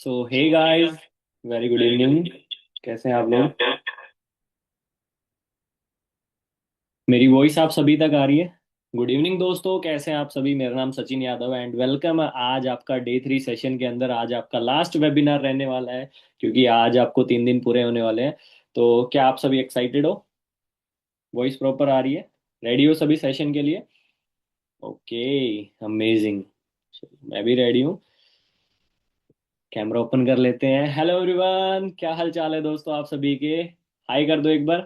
सो hey guys, very good evening. कैसे हैं आप लोग? मेरी वॉइस आप सभी तक आ रही है? गुड इवनिंग दोस्तों, कैसे हैं आप सभी? मेरा नाम सचिन यादव है एंड वेलकम आज आपका डे 3 सेशन के अंदर। आज आपका लास्ट वेबिनार रहने वाला है, क्योंकि आज आपको 3 दिन पूरे होने वाले हैं। तो क्या आप सभी एक्साइटेड हो? वॉइस प्रॉपर आ रही है? रेडी हो सभी सेशन के लिए? Okay, amazing. मैं भी रेडी हूँ। कैमरा ओपन कर लेते हैं। हेलो एवरीवन, क्या हाल चाल है दोस्तों आप सभी के? हाय कर दो एक बार।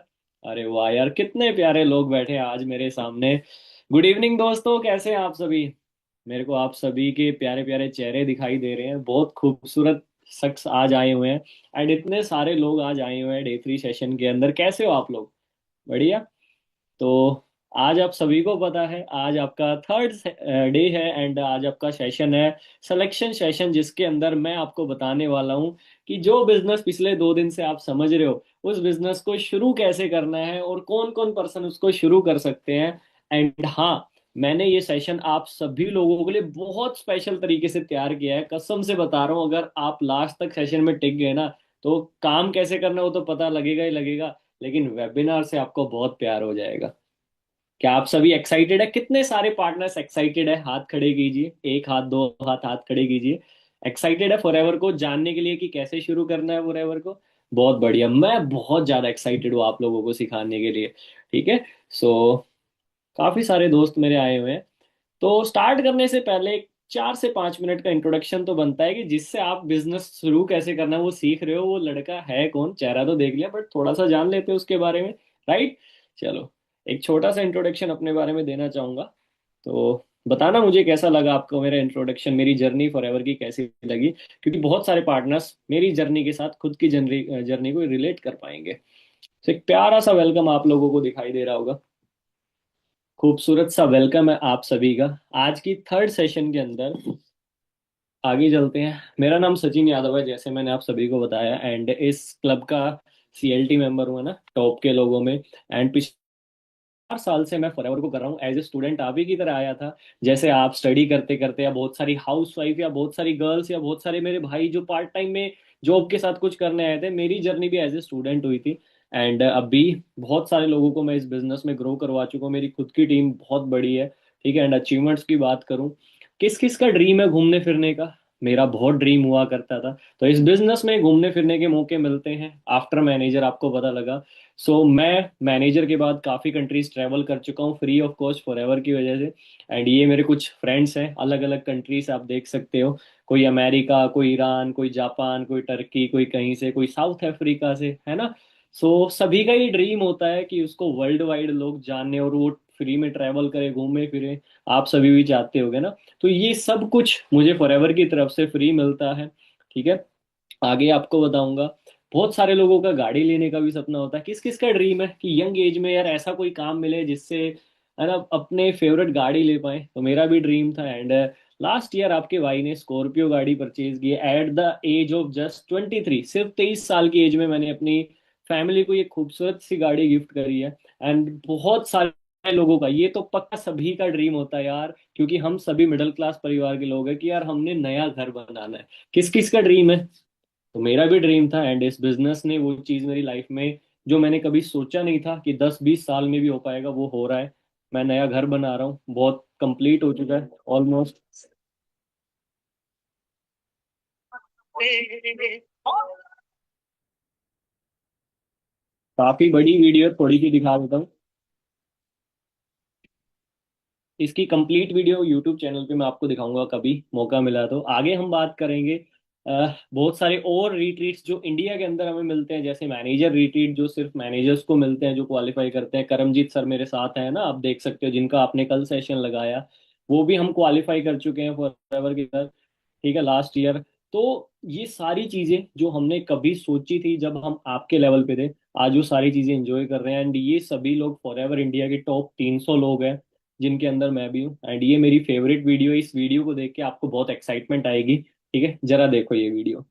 अरे वाह यार, कितने प्यारे लोग बैठे हैं आज मेरे सामने। गुड इवनिंग दोस्तों, कैसे हैं आप सभी? मेरे को आप सभी के प्यारे प्यारे चेहरे दिखाई दे रहे हैं। बहुत खूबसूरत शख्स आज आए हुए हैं एंड इतने सारे लोग आज आए हुए हैं डे 3 सेशन के अंदर। कैसे हो आप लोग? बढ़िया। तो आज आप सभी को पता है, आज आपका थर्ड डे है एंड आज आपका सेशन है सिलेक्शन सेशन, जिसके अंदर मैं आपको बताने वाला हूँ कि जो बिजनेस पिछले 2 दिन से आप समझ रहे हो, उस बिजनेस को शुरू कैसे करना है और कौन कौन पर्सन उसको शुरू कर सकते हैं। एंड हाँ, मैंने ये सेशन आप सभी लोगों के लिए बहुत स्पेशल तरीके से तैयार किया है। कसम से बता रहा हूँ, अगर आप लास्ट तक सेशन में टिक गए ना, तो काम कैसे करना वो तो पता लगेगा ही लगेगा, लेकिन वेबिनार से आपको बहुत प्यार हो जाएगा। क्या आप सभी एक्साइटेड है? कितने सारे पार्टनर्स एक्साइटेड है? हाथ खड़े कीजिए, एक हाथ, दो हाथ, हाथ खड़े कीजिए। एक्साइटेड है फॉरएवर को जानने के लिए कि कैसे शुरू करना है फॉरएवर को? बहुत बढ़िया, मैं बहुत ज्यादा एक्साइटेड हूँ आप लोगों को सिखाने के लिए। ठीक है। सो काफी सारे दोस्त मेरे आए हुए हैं। तो स्टार्ट करने से पहले एक 4 से 5 मिनट का इंट्रोडक्शन तो बनता है कि जिससे आप बिजनेस शुरू कैसे करना है वो सीख रहे हो। वो लड़का है कौन? चेहरा तो देख लिया, बट थोड़ा सा जान लेते हैं उसके बारे में। राइट। चलो, एक छोटा सा इंट्रोडक्शन अपने बारे में देना चाहूंगा। तो बताना मुझे कैसा लगा आपको मेरा इंट्रोडक्शन, मेरी जर्नी फॉरएवर की कैसी लगी, क्योंकि बहुत सारे पार्टनर्स मेरी जर्नी के साथ खुद की जर्नी जर्नी को रिलेट कर पाएंगे। तो एक प्यारा सा वेलकम आप लोगों को दिखाई दे रहा होगा। खूबसूरत सा वेलकम है आप सभी का आज की थर्ड सेशन के अंदर। आगे चलते हैं। मेरा नाम सचिन यादव है, जैसे मैंने आप सभी को बताया, एंड इस क्लब का सीएलटी मेंबर हूँ, है ना, टॉप के लोगों में। एंड पिछले 4 साल से मैं फॉरएवर को कर रहा हूँ एज ए स्टूडेंट। आप ही की तरह आया था, जैसे आप स्टडी करते करते, या बहुत सारी हाउस वाइफ या बहुत सारी गर्ल्स या बहुत सारे मेरे भाई जो पार्ट टाइम में जॉब के साथ कुछ करने आए थे। मेरी जर्नी भी एज ए स्टूडेंट हुई थी। एंड अभी बहुत सारे लोगों को मैं इस बिजनेस में ग्रो करवा चुका हूँ। मेरी खुद की टीम बहुत बड़ी है। ठीक है। एंड अचीवमेंट्स की बात करूँ, किस किस का ड्रीम है घूमने फिरने का? मेरा बहुत ड्रीम हुआ करता था। तो इस बिजनेस में घूमने फिरने के मौके मिलते हैं आफ्टर मैनेजर, आपको पता लगा। सो मैं मैनेजर के बाद काफ़ी कंट्रीज ट्रैवल कर चुका हूँ फ्री ऑफ कॉस्ट फॉरएवर की वजह से। एंड ये मेरे कुछ फ्रेंड्स हैं, अलग अलग कंट्रीज आप देख सकते हो। कोई अमेरिका, कोई ईरान, कोई जापान, कोई टर्की, कोई कहीं से, कोई साउथ अफ्रीका से, है ना। सो सभी का ये ड्रीम होता है कि उसको वर्ल्ड वाइड लोग जाने और वो फ्री में ट्रैवल करे, घूमे फिरे। आप सभी भी चाहते होगे ना। तो ये सब कुछ मुझे फॉरएवर की तरफ से फ्री मिलता है। ठीक है। आगे आपको बताऊंगा। बहुत सारे लोगों का गाड़ी लेने का भी सपना होता है। किस किस का ड्रीम है कि यंग एज में यार ऐसा कोई काम मिले जिससे, है ना, अपने फेवरेट गाड़ी ले पाए? तो मेरा भी ड्रीम था। एंड लास्ट ईयर आपके भाई ने स्कॉर्पियो गाड़ी परचेज की at the age of just 23। सिर्फ 23 साल की एज में मैंने अपनी फैमिली को ये खूबसूरत सी गाड़ी गिफ्ट करी है। एंड बहुत सारे लोगों का ये तो पक्का सभी का ड्रीम होता है यार, क्योंकि हम सभी मिडिल क्लास परिवार के लोग हैं, कि यार हमने नया घर बनाना है। किस किस का ड्रीम है? तो मेरा भी ड्रीम था एंड इस बिजनेस ने वो चीज़ मेरी लाइफ में, जो मैंने कभी सोचा नहीं था कि 10-20 साल में भी हो पाएगा, वो हो रहा है। मैं नया घर बना रहा हूँ, बहुत कंप्लीट हो चुका है ऑलमोस्ट। काफी बड़ी वीडियो, थोड़ी सी दिखा देता हूँ। इसकी कंप्लीट वीडियो यूट्यूब चैनल पे मैं आपको दिखाऊंगा, कभी मौका मिला तो। आगे हम बात करेंगे बहुत सारे और रिट्रीट्स जो इंडिया के अंदर हमें मिलते हैं, जैसे मैनेजर रिट्रीट जो सिर्फ मैनेजर्स को मिलते हैं जो क्वालिफाई करते हैं। करमजीत सर मेरे साथ हैं ना, आप देख सकते हो, जिनका आपने कल सेशन लगाया। वो भी हम क्वालिफाई कर चुके हैं फॉर एवर के अंदर। ठीक है, लास्ट ईयर। तो ये सारी चीजें जो हमने कभी सोची थी जब हम आपके लेवल पे थे, आज वो सारी चीजें एंजॉय कर रहे हैं। एंड ये सभी लोग फॉर एवर इंडिया के टॉप 300 लोग हैं, जिनके अंदर मैं भी हूँ। एंड ये मेरी फेवरेट वीडियो है। इस वीडियो को देख के आपको बहुत एक्साइटमेंट आएगी। ठीक है, जरा देखो ये वीडियो।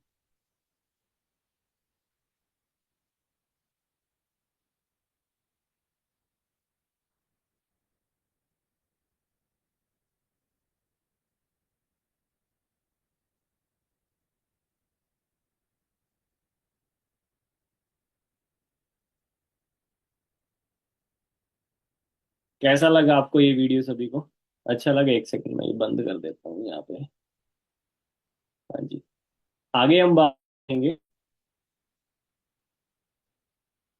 कैसा लगा आपको ये वीडियो सभी को? अच्छा लगा? एक सेकंड में ये बंद कर देता हूँ यहाँ पे। हाँ जी। आगे हम बात करेंगे।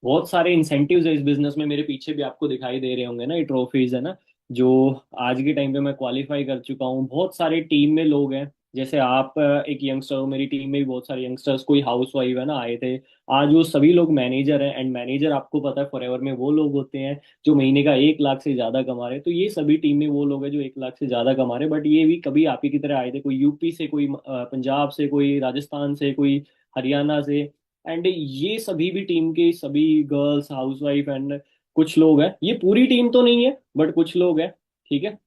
बहुत सारे इंसेंटिव्स है इस बिजनेस में, मेरे पीछे भी आपको दिखाई दे रहे होंगे ना, ये ट्रॉफीज है ना, जो आज के टाइम पे मैं क्वालिफाई कर चुका हूँ। बहुत सारे टीम में लोग हैं, जैसे आप एक यंगस्टर हो, मेरी टीम में भी बहुत सारे यंगस्टर्स, कोई हाउस वाइफ है ना, आए थे। आज वो सभी लोग मैनेजर हैं, एंड मैनेजर आपको पता है फॉरएवर में वो लोग होते हैं जो महीने का 1 लाख से ज्यादा कमा रहे हैं। तो ये सभी टीम में वो लोग हैं जो 1 लाख से ज्यादा कमा रहे हैं, बट ये भी कभी आप ही की तरह आए थे, कोई यूपी से, कोई पंजाब से, कोई राजस्थान से, कोई हरियाणा से। एंड ये सभी भी टीम के सभी गर्ल्स हाउसवाइफ एंड कुछ लोग हैं, ये पूरी टीम तो नहीं है बट कुछ लोग हैं। ठीक है।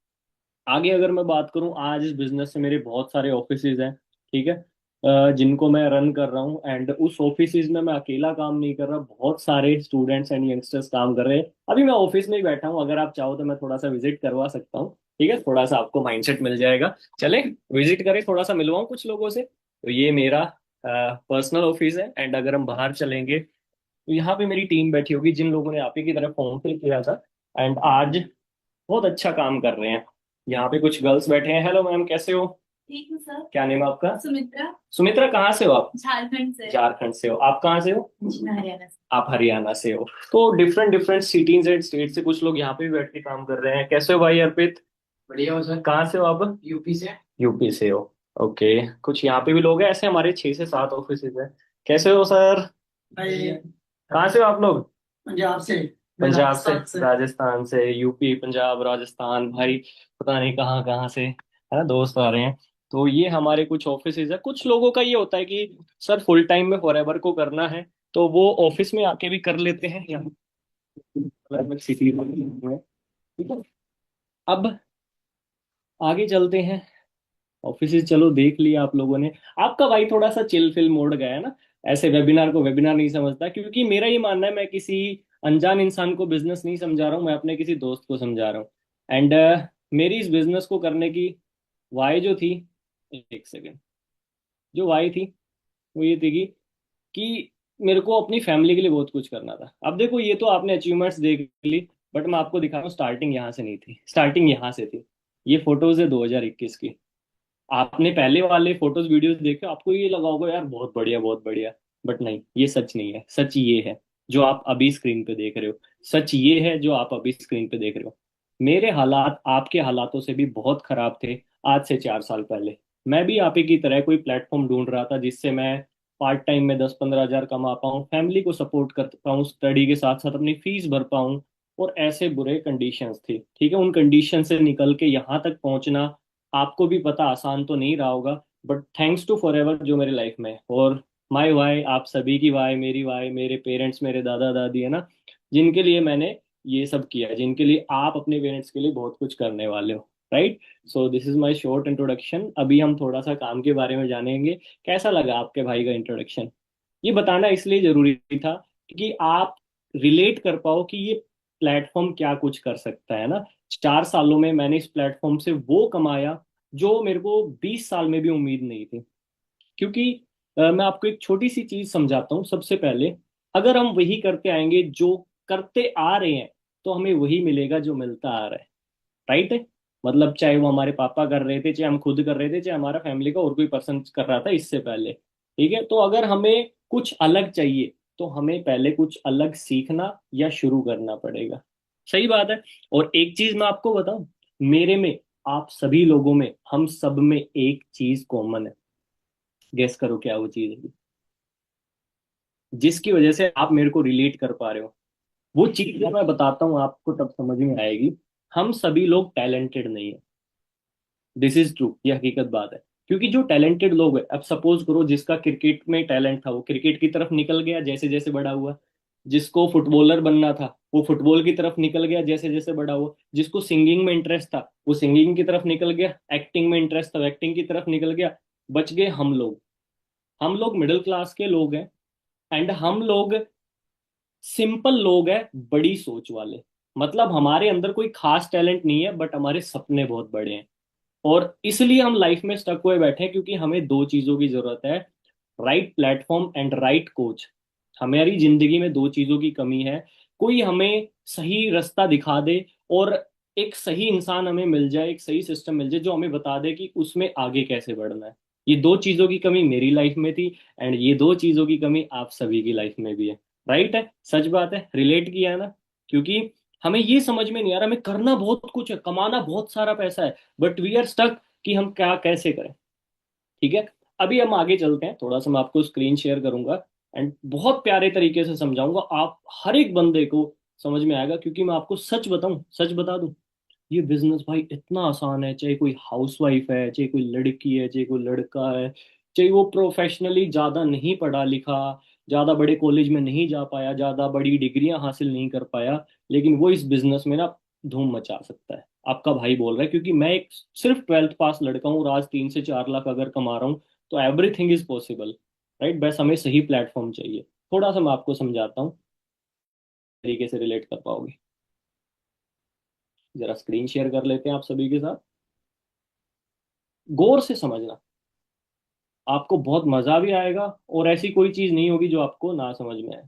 आगे अगर मैं बात करूं, आज इस बिजनेस से मेरे बहुत सारे ऑफिसेज हैं। ठीक है। जिनको मैं रन कर रहा हूं, एंड उस ऑफिसेज में मैं अकेला काम नहीं कर रहा, बहुत सारे स्टूडेंट्स एंड यंगस्टर्स काम कर रहे हैं। अभी मैं ऑफिस में ही बैठा हूं, अगर आप चाहो तो मैं थोड़ा सा विजिट करवा सकता हूँ। ठीक है, थोड़ा सा आपको माइंडसेट मिल जाएगा। चले विजिट करें, थोड़ा सा मिलवाऊं कुछ लोगों से। तो ये मेरा पर्सनल ऑफिस है, एंड अगर हम बाहर चलेंगे तो यहाँ पे मेरी टीम बैठी होगी, जिन लोगों ने आप ही की तरह फॉर्म फिल किया था एंड आज बहुत अच्छा काम कर रहे हैं। यहाँ पे कुछ गर्ल्स बैठे हैं। हेलो मैम, कैसे हो? ठीक है सर। क्या नेम है आपका? सुमित्रा। सुमित्रा, कहाँ से हो आप? झारखंड से। झारखंड से हो? आप कहाँ से हो? जी मैं हरियाणा से। आप हरियाणा से हो। तो different different cities and state से कुछ लोग यहाँ पे भी बैठ के काम कर रहे हैं। कैसे हो भाई अर्पित? बढ़िया हो सर। कहाँ से हो आप? यूपी से। यूपी से हो? ओके। कुछ यहाँ पे भी लोग हैं, ऐसे हमारे 6 से 7 ऑफिस हैं। कैसे हो सर? भाई कहाँ से हो आप लोग? पंजाब से। मैं पंजाब से? राजस्थान से। राजस्थान से? यूपी, पंजाब, राजस्थान, भाई पता नहीं कहाँ कहाँ से है ना, दोस्त आ रहे हैं। तो ये हमारे कुछ ऑफिसेज है। कुछ लोगों का ये होता है कि सर फुल टाइम में फॉरएवर को करना है, तो वो ऑफिस में आके भी कर लेते हैं यहाँ अलग अलग सिटी में। ठीक है। अब आगे चलते हैं। ऑफिस चलो देख लिया आप लोगों ने। आपका भाई थोड़ा सा चिल फिल मोड गया है ना, ऐसे वेबिनार को वेबिनार नहीं समझता, क्योंकि मेरा ये मानना है, मैं किसी अनजान इंसान को बिजनेस नहीं समझा रहा हूँ, मैं अपने किसी दोस्त को समझा रहा हूँ। एंड मेरी इस बिजनेस को करने की वाई जो थी, एक सेकेंड, जो वाई थी वो ये थी कि मेरे को अपनी फैमिली के लिए बहुत कुछ करना था। अब देखो, ये तो आपने अचीवमेंट्स देख ली, बट मैं आपको दिखा रहा हूँ, स्टार्टिंग यहाँ से नहीं थी, स्टार्टिंग यहाँ से थी। ये फोटोज है 2021 की। आपने पहले वाले फोटोज वीडियोस देखे, आपको ये लगा होगा यार बहुत बढ़िया बहुत बढ़िया, बट नहीं, ये सच नहीं है। सच ये है जो आप अभी स्क्रीन पे देख रहे हो। सच ये है जो आप अभी स्क्रीन पे देख रहे हो। मेरे हालात आपके हालातों से भी बहुत खराब थे आज से 4 साल पहले। मैं भी आप ही की तरह कोई प्लेटफॉर्म ढूंढ रहा था जिससे मैं पार्ट टाइम में 10-15 हज़ार कमा पाऊँ, फैमिली को सपोर्ट कर पाऊँ, स्टडी के साथ साथ अपनी फीस भर पाऊँ। और ऐसे बुरे कंडीशंस थी। ठीक है, उन कंडीशन से निकल के यहाँ तक पहुंचना आपको भी पता आसान तो नहीं रहा होगा, बट थैंक्स टू फॉरएवर जो मेरे लाइफ में है, और माय वाई, आप सभी की वाई, मेरी वाई, मेरे पेरेंट्स, मेरे दादा दादी है ना, जिनके लिए मैंने ये सब किया है, जिनके लिए आप अपने पेरेंट्स के लिए बहुत कुछ करने वाले हो। Right. So this is my short introduction. अभी हम थोड़ा सा काम के बारे में जानेंगे। कैसा लगा आपके भाई का इंट्रोडक्शन? ये बताना इसलिए जरूरी था कि आप रिलेट कर पाओ कि ये प्लेटफॉर्म क्या कुछ कर सकता है ना। 4 सालों में मैंने इस प्लेटफॉर्म से वो कमाया जो मेरे को 20 साल में भी उम्मीद नहीं थी। क्योंकि मैं आपको एक छोटी सी चीज समझाता हूँ। सबसे पहले, अगर हम वही करते आएंगे जो करते आ रहे हैं, तो हमें वही मिलेगा जो मिलता आ रहा है। राइट है। मतलब चाहे वो हमारे पापा कर रहे थे, चाहे हम खुद कर रहे थे, चाहे हमारा फैमिली का और कोई पर्सन कर रहा था इससे पहले। ठीक है, तो अगर हमें कुछ अलग चाहिए तो हमें पहले कुछ अलग सीखना या शुरू करना पड़ेगा। सही बात है। और एक चीज मैं आपको बताऊं, मेरे में, आप सभी लोगों में, हम सब में एक चीज कॉमन है। गेस करो क्या वो चीज है जिसकी वजह से आप मेरे को रिलेट कर पा रहे हो। वो चीज जब मैं बताता हूँ आपको तब समझ में आएगी। हम सभी लोग टैलेंटेड नहीं है। दिस इज ट्रू, ये हकीकत बात है। क्योंकि जो टैलेंटेड लोग हैं, अब सपोज करो जिसका क्रिकेट में टैलेंट था वो क्रिकेट की तरफ निकल गया जैसे जैसे बड़ा हुआ। जिसको फुटबॉलर बनना था वो फुटबॉल की तरफ निकल गया जैसे जैसे बड़ा हुआ। जिसको सिंगिंग में इंटरेस्ट था वो सिंगिंग की तरफ निकल गया। एक्टिंग में इंटरेस्ट था वो एक्टिंग की तरफ निकल गया। बच गए हम लोग। हम लोग मिडिल क्लास के लोग हैं, एंड हम लोग सिंपल लोग हैं, बड़ी सोच वाले। मतलब हमारे अंदर कोई खास टैलेंट नहीं है, बट हमारे सपने बहुत बड़े हैं। और इसलिए हम लाइफ में स्टक हुए बैठे हैं, क्योंकि हमें दो चीजों की जरूरत है, right platform and right coach. हमारी जिंदगी में दो चीजों की कमी है। कोई हमें सही रास्ता दिखा दे और एक सही इंसान हमें मिल जाए, एक सही सिस्टम मिल जाए जो हमें बता दे कि उसमें आगे कैसे बढ़ना है। ये दो चीजों की कमी मेरी लाइफ में थी, एंड ये दो चीजों की कमी आप सभी की लाइफ में भी है। राइट है, सच बात है, रिलेट किया है ना? क्योंकि हमें ये समझ में नहीं आ रहा, हमें करना बहुत कुछ है, कमाना बहुत सारा पैसा है, बट वी आर स्टक कि हम क्या कैसे करें। ठीक है, अभी हम आगे चलते हैं, थोड़ा सा मैं आपको स्क्रीन शेयर करूंगा एंड बहुत प्यारे तरीके से समझाऊंगा, आप हर एक बंदे को समझ में आएगा। क्योंकि मैं आपको सच बताऊं, सच बता दूं, ये बिजनेस भाई इतना आसान है। चाहे कोई हाउसवाइफ है, चाहे कोई लड़की है, चाहे कोई लड़का है, चाहे वो प्रोफेशनली ज्यादा नहीं पढ़ा लिखा, ज्यादा बड़े कॉलेज में नहीं जा पाया, ज्यादा बड़ी डिग्रियां हासिल नहीं कर पाया, लेकिन वो इस बिजनेस में ना धूम मचा सकता है। आपका भाई बोल रहा है, क्योंकि मैं एक सिर्फ 12th पास लड़का हूँ और आज 3 से 4 लाख अगर कमा रहा हूँ, तो एवरीथिंग इज पॉसिबल। राइट, बस हमें सही प्लेटफॉर्म चाहिए। थोड़ा सा मैं आपको समझाता हूँ, तरीके से रिलेट कर पाओगे। जरा स्क्रीन शेयर कर लेते हैं आप सभी के साथ, गौर से समझना, आपको बहुत मजा भी आएगा और ऐसी कोई चीज नहीं होगी जो आपको ना समझ में आए।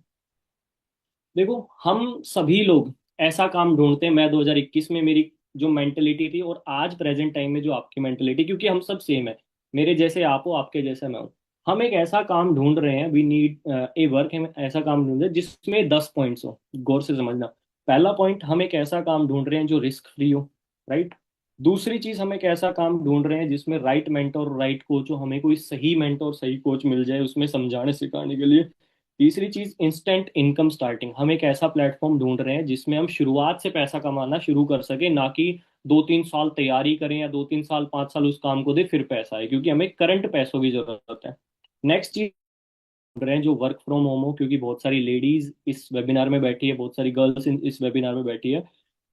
देखो, हम सभी लोग ऐसा काम ढूंढते हैं। मैं 2021 में मेरी जो मेंटेलिटी थी और आज प्रेजेंट टाइम में जो आपकी मेंटेलिटी, क्योंकि हम सब सेम है, मेरे जैसे आप हो, आपके जैसे मैं हूँ। हम एक ऐसा काम ढूंढ रहे हैं, वी नीड ए वर्क, हम ऐसा काम ढूंढ रहे हैं जिसमें 10 पॉइंट्स हो। गौर से समझना, पहला पॉइंट, हम एक ऐसा काम ढूंढ रहे हैं जो रिस्क फ्री हो। राइट। दूसरी चीज, हम एक ऐसा काम ढूंढ रहे हैं जिसमें राइट मेंटोर, राइट कोच हो, हमें कोई सही मेंटोर, सही कोच मिल जाए उसमें समझाने सिखाने के लिए। तीसरी चीज, इंस्टेंट इनकम स्टार्टिंग, हम एक ऐसा प्लेटफॉर्म ढूंढ रहे हैं जिसमें हम शुरुआत से पैसा कमाना शुरू कर सके, ना कि 2-3 साल तैयारी करें या 2-3 साल 5 साल उस काम को दे फिर पैसा आए, क्योंकि हमें करंट पैसों की जरूरत है। नेक्स्ट चीज ढूंढ रहे हैं जो वर्क फ्रॉम होम हो, क्योंकि बहुत सारी लेडीज इस वेबिनार में बैठी है, बहुत सारी गर्ल्स इस वेबिनार में बैठी है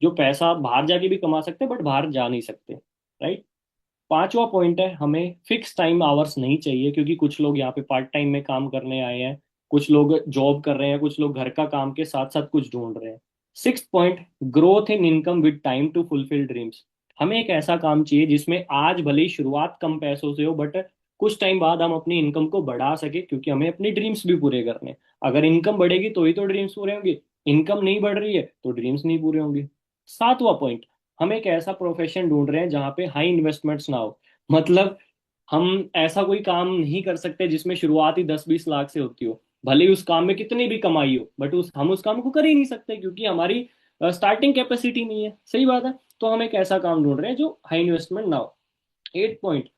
जो पैसा बाहर जाके भी कमा सकते हैं बट बाहर जा नहीं सकते। राइट। पांचवा पॉइंट है, हमें फिक्स टाइम आवर्स नहीं चाहिए, क्योंकि कुछ लोग यहाँ पे पार्ट टाइम में काम करने आए हैं, कुछ लोग जॉब कर रहे हैं, कुछ लोग घर का काम के साथ साथ कुछ ढूंढ रहे हैं। Six point, growth in income with time to fulfil dreams, हमें एक ऐसा काम चाहिए जिसमें आज भले ही शुरुआत कम पैसों से हो, बट कुछ टाइम बाद हम अपनी इनकम को बढ़ा सके, क्योंकि हमें अपने ड्रीम्स भी पूरे करने हैं। अगर इनकम बढ़ेगी तो ही तो ड्रीम्स पूरे होंगे, इनकम नहीं बढ़ रही है तो ड्रीम्स नहीं पूरे होंगे। सातवां पॉइंट, हम एक ऐसा प्रोफेशन ढूंढ रहे हैं जहाँ पे हाई इन्वेस्टमेंट्स ना हो। मतलब हम ऐसा कोई काम नहीं कर सकते जिसमें शुरुआत ही 10-20 लाख से होती हो, भले ही उस काम में कितनी भी कमाई हो, बट हम उस काम को कर ही नहीं सकते क्योंकि हमारी स्टार्टिंग कैपेसिटी नहीं है। सही बात है। तो हम एक ऐसा काम ढूंढ रहे हैं जो हाई इन्वेस्टमेंट ना हो। Eight point,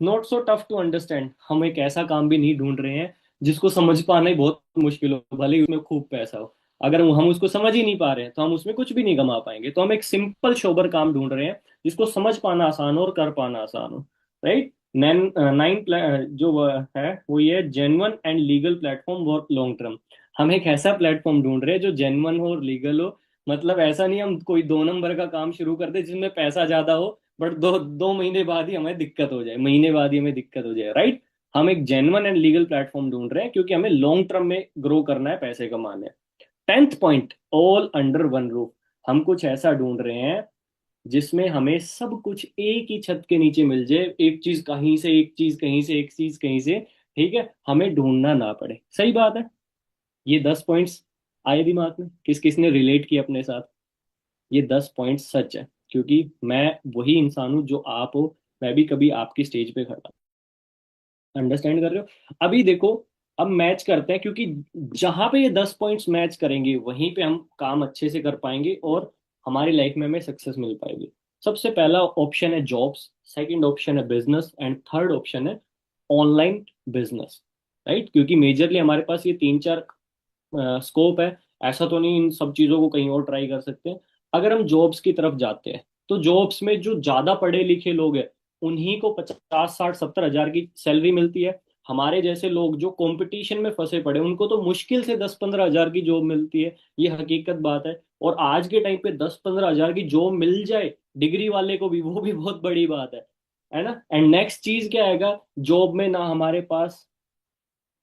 not so tough to understand, हम एक ऐसा काम भी नहीं ढूंढ रहे हैं जिसको समझ पाना ही बहुत मुश्किल हो, भले ही उसमें खूब पैसा हो। अगर हम उसको समझ ही नहीं पा रहे हैं तो हम उसमें कुछ भी नहीं कमा पाएंगे। तो हम एक सिंपल सोबर काम ढूंढ रहे हैं जिसको समझ पाना आसान हो और कर पाना आसान हो। राइट। नैन नाइन जो है वो ये genuine and legal platform for long term, हम एक ऐसा प्लेटफॉर्म ढूंढ रहे हैं जो जेन्युइन हो और लीगल हो। मतलब ऐसा नहीं हम कोई 2 नंबर का काम शुरू कर दे जिसमें पैसा ज्यादा हो, बट 2 2 महीने बाद ही हमें दिक्कत हो जाए, महीने बाद ही हमें दिक्कत हो जाए। राइट। हम एक जेन्युइन एंड लीगल प्लेटफॉर्म ढूंढ रहे हैं क्योंकि हमें लॉन्ग टर्म में ग्रो करना है, पैसे कमाने हैं। 10th point, all under one roof, हम कुछ ऐसा ढूंढ रहे हैं जिसमें हमें सब कुछ एक ही छत के नीचे मिल जाए, एक चीज कहीं से, एक चीज कहीं से, एक चीज कहीं से। ठीक है, हमें ढूंढना ना पड़े। सही बात है। ये 10 पॉइंट्स आए दिमाग में, किस किस ने रिलेट किया अपने साथ? ये 10 पॉइंट्स सच है, क्योंकि मैं वही इंसान हूँ जो आप हो, मैं भी कभी आपकी स्टेज पे खड़ा। अंडरस्टैंड कर रहे हो? अभी देखो, अब मैच करते हैं, क्योंकि जहां पे ये 10 पॉइंट्स मैच करेंगे वहीं पे हम काम अच्छे से कर पाएंगे और हमारी लाइफ में हमें सक्सेस मिल पाएगी। सबसे पहला ऑप्शन है जॉब्स, सेकंड ऑप्शन है बिजनेस, एंड थर्ड ऑप्शन है ऑनलाइन बिजनेस। राइट, क्योंकि मेजरली हमारे पास ये 3-4 स्कोप है। ऐसा तो नहीं इन सब चीजों को कहीं और ट्राई कर सकते हैं। अगर हम जॉब्स की तरफ जाते हैं तो जॉब्स में जो ज्यादा पढ़े लिखे लोग हैं उन्हीं को 50, 60, 70 हजार की सैलरी मिलती है। हमारे जैसे लोग जो कंपटीशन में फंसे पड़े उनको तो मुश्किल से 10-15 हजार की जॉब मिलती है। ये हकीकत बात है। और आज के टाइम पे 10-15 हजार की जॉब मिल जाए डिग्री वाले को भी, वो भी बहुत बड़ी बात है ना? एंड नेक्स्ट चीज क्या आएगा, जॉब में ना हमारे पास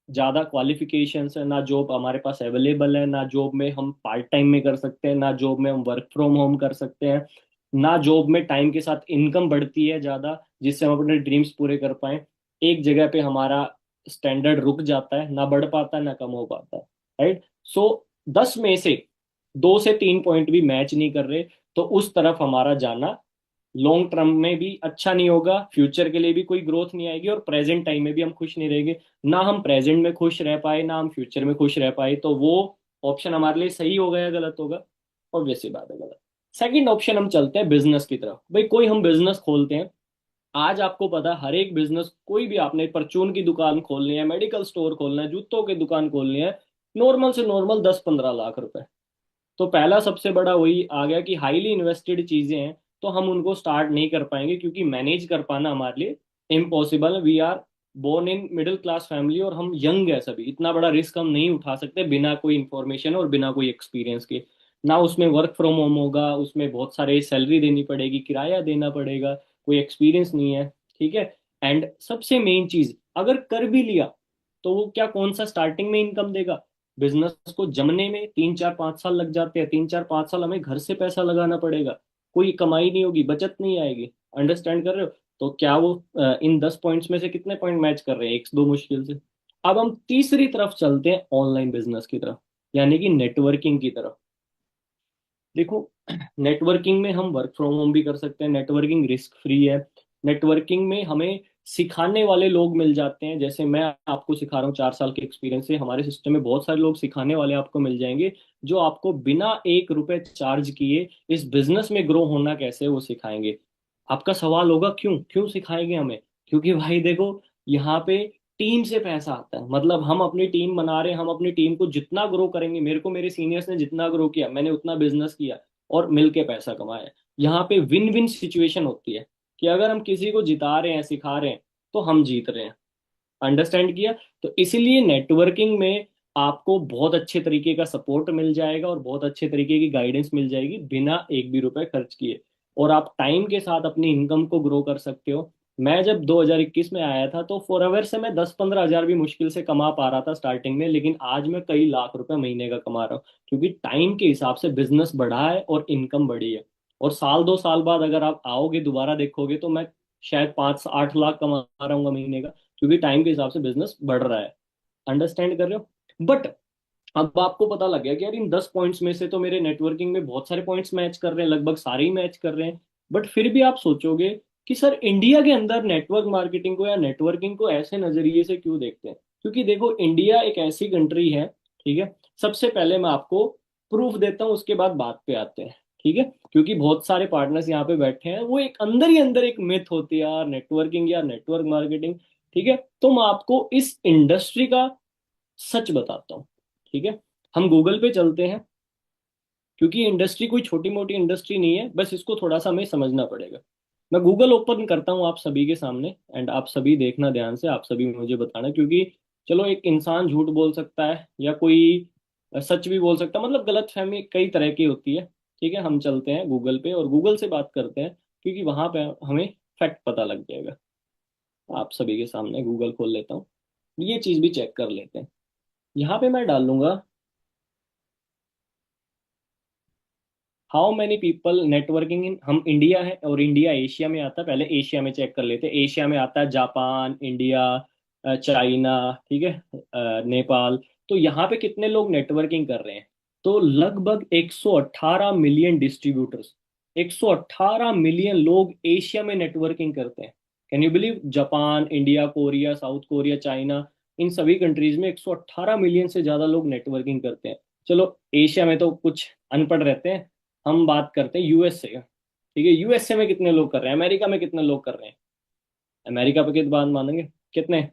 ज्यादा क्वालिफिकेशंस है, ना जॉब हमारे पास अवेलेबल है, ना जॉब में हम पार्ट टाइम में कर सकते हैं, ना जॉब में हम वर्क फ्रॉम होम कर सकते हैं, ना जॉब में टाइम के साथ इनकम बढ़ती है ज्यादा जिससे हम अपने ड्रीम्स पूरे कर पाए। एक जगह पे हमारा स्टैंडर्ड रुक जाता है, ना बढ़ पाता है ना कम हो पाता है। राइट। सो 10 में से 2 से 3 पॉइंट भी मैच नहीं कर रहे, तो उस तरफ हमारा जाना लॉन्ग टर्म में भी अच्छा नहीं होगा, फ्यूचर के लिए भी कोई ग्रोथ नहीं आएगी, और प्रेजेंट टाइम में भी हम खुश नहीं रहेंगे। ना हम प्रेजेंट में खुश रह पाए, ना हम फ्यूचर में खुश रह पाए, तो वो ऑप्शन हमारे लिए सही होगा या गलत होगा? ऑब्वियस सी बात है, गलत। सेकंड ऑप्शन, हम चलते हैं बिजनेस की तरफ। भाई कोई हम बिजनेस खोलते हैं। आज आपको पता है, हर एक बिजनेस, कोई भी, आपने परचून की दुकान खोलनी है, मेडिकल स्टोर खोलना है, जूतों की दुकान खोलनी है, नॉर्मल से नॉर्मल 10-15 लाख रुपए। तो पहला सबसे बड़ा वही आ गया कि हाईली इन्वेस्टेड चीजें हैं, तो हम उनको स्टार्ट नहीं कर पाएंगे, क्योंकि मैनेज कर पाना हमारे लिए इम्पॉसिबल है। We are born in middle class family, और हम यंग है सभी, इतना बड़ा रिस्क हम नहीं उठा सकते बिना कोई इन्फॉर्मेशन और बिना कोई एक्सपीरियंस के। ना उसमें वर्क फ्रॉम होम होगा, उसमें बहुत सारे सैलरी देनी पड़ेगी, किराया देना पड़ेगा, कोई एक्सपीरियंस नहीं है। ठीक है। एंड सबसे मेन चीज, अगर कर भी लिया, तो वो क्या, कौन सा स्टार्टिंग में इनकम देगा? बिजनेस को जमने में 3-4-5 साल लग जाते हैं, 3-4-5 साल हमें घर से पैसा लगाना पड़ेगा, कोई कमाई नहीं होगी, बचत नहीं आएगी। अंडरस्टैंड कर रहे हो? तो क्या वो इन 10 पॉइंट्स में से कितने पॉइंट मैच कर रहे हैं? एक दो मुश्किल से। अब हम तीसरी तरफ चलते हैं, ऑनलाइन बिजनेस की तरफ, यानी कि नेटवर्किंग की तरफ। देखो, नेटवर्किंग में हम वर्क फ्रॉम होम भी कर सकते हैं, नेटवर्किंग रिस्क फ्री है। नेटवर्किंग में हमें सिखाने वाले लोग मिल जाते हैं, जैसे मैं आपको सिखा रहा हूँ 4 साल के एक्सपीरियंस से, हमारे सिस्टम में बहुत सारे लोग सिखाने वाले आपको मिल जाएंगे, जो आपको बिना 1 रुपए चार्ज किए इस बिजनेस में ग्रो होना कैसे है वो सिखाएंगे। आपका सवाल होगा, क्यों क्यों सिखाएंगे हमें? क्योंकि भाई देखो, यहाँ पे टीम से पैसा आता है, मतलब हम अपनी टीम बना रहे हैं, हम अपनी टीम को जितना ग्रो करेंगे, मेरे को मेरे सीनियर्स ने जितना ग्रो किया, मैंने उतना बिजनेस किया और मिलके पैसा कमाया। यहाँ पे विन विन सिचुएशन होती है, कि अगर हम किसी को जिता रहे हैं, सिखा रहे हैं, तो हम जीत रहे हैं। अंडरस्टैंड किया? तो इसीलिए नेटवर्किंग में आपको बहुत अच्छे तरीके का सपोर्ट मिल जाएगा, और बहुत अच्छे तरीके की गाइडेंस मिल जाएगी, बिना एक भी रुपए खर्च किए। और आप टाइम के साथ अपनी इनकम को ग्रो कर सकते हो। मैं जब 2021 में आया था, तो फॉरएवर से मैं 10-15 हज़ार भी मुश्किल से कमा पा रहा था स्टार्टिंग में, लेकिन आज मैं कई लाख रुपए महीने का कमा रहा हूँ, क्योंकि टाइम के हिसाब से बिजनेस बढ़ा है और इनकम बढ़ी है। और साल 2 साल बाद अगर आप आओगे दोबारा देखोगे, तो मैं शायद 5-8 लाख कमा रहा हूँ महीने का, क्योंकि टाइम के हिसाब से बिजनेस बढ़ रहा है। अंडरस्टैंड कर रहे हो? बट अब आपको पता लग गया कि यार इन 10 पॉइंट्स में से तो मेरे नेटवर्किंग में बहुत सारे पॉइंट्स मैच कर रहे हैं, लगभग सारे ही मैच कर रहे हैं। बट फिर भी आप सोचोगे कि सर, इंडिया के अंदर नेटवर्क मार्केटिंग को या नेटवर्किंग को ऐसे नजरिए से क्यों देखते हैं? क्योंकि देखो, इंडिया एक ऐसी कंट्री है, ठीक है। सबसे पहले मैं आपको प्रूफ देता हूँ, उसके बाद बात पे आते हैं। ठीक है। क्योंकि बहुत सारे पार्टनर्स यहाँ पे बैठे हैं, वो एक अंदर ही अंदर एक मिथ होती है यार, नेटवर्किंग या नेटवर्क मार्केटिंग। ठीक है। तो मैं आपको इस इंडस्ट्री का सच बताता हूँ। ठीक है। हम गूगल पे चलते हैं, क्योंकि इंडस्ट्री कोई छोटी मोटी इंडस्ट्री नहीं है, बस इसको थोड़ा सा हमें समझना पड़ेगा। मैं गूगल ओपन करता हूँ आप सभी के सामने, एंड आप सभी देखना ध्यान से, आप सभी मुझे बताना, क्योंकि चलो, एक इंसान झूठ बोल सकता है या कोई सच भी बोल सकता है, मतलब गलतफहमी कई तरह की होती है। ठीक है। हम चलते हैं गूगल पे और गूगल से बात करते हैं, क्योंकि वहां पे हमें फैक्ट पता लग जाएगा। आप सभी के सामने गूगल खोल लेता हूँ, ये चीज भी चेक कर लेते हैं। यहाँ पे मैं डाल लूंगा, हाउ मैनी पीपल नेटवर्किंग इन, हम इंडिया है और इंडिया एशिया में आता है, पहले एशिया में चेक कर लेते हैं। एशिया में आता है जापान, इंडिया, चाइना, ठीक है, नेपाल। तो यहाँ पे कितने लोग नेटवर्किंग कर रहे हैं? तो लगभग 118 मिलियन डिस्ट्रीब्यूटर्स, 118 मिलियन लोग एशिया में नेटवर्किंग करते हैं। Can you believe? Japan, India, Korea, South Korea, China, इन सभी कंट्रीज में 118 मिलियन से ज्यादा लोग नेटवर्किंग करते हैं। चलो, एशिया में तो कुछ अनपढ़ रहते हैं, हम बात करते हैं यूएसए का। ठीक है। यूएसए में कितने लोग कर रहे हैं? अमेरिका में कितने लोग कर रहे हैं? अमेरिका पे कितनी बात मानेंगे? कितने?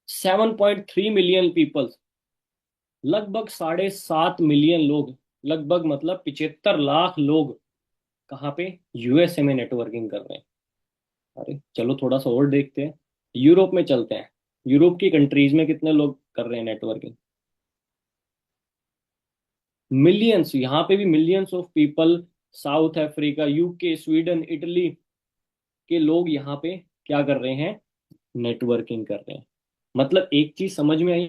7.3 मिलियन पीपल्स, लगभग 7.5 मिलियन लोग, लगभग मतलब 75 लाख लोग, कहाँ पे? यूएसए में नेटवर्किंग कर रहे हैं। अरे चलो, थोड़ा सा और देखते हैं, यूरोप में चलते हैं। यूरोप की कंट्रीज में कितने लोग कर रहे हैं नेटवर्किंग? मिलियंस, यहाँ पे भी millions of people. South Africa, UK, Sweden, Italy के लोग यहाँ पे क्या कर रहे हैं? नेटवर्किंग कर रहे हैं। मतलब एक चीज समझ में आई,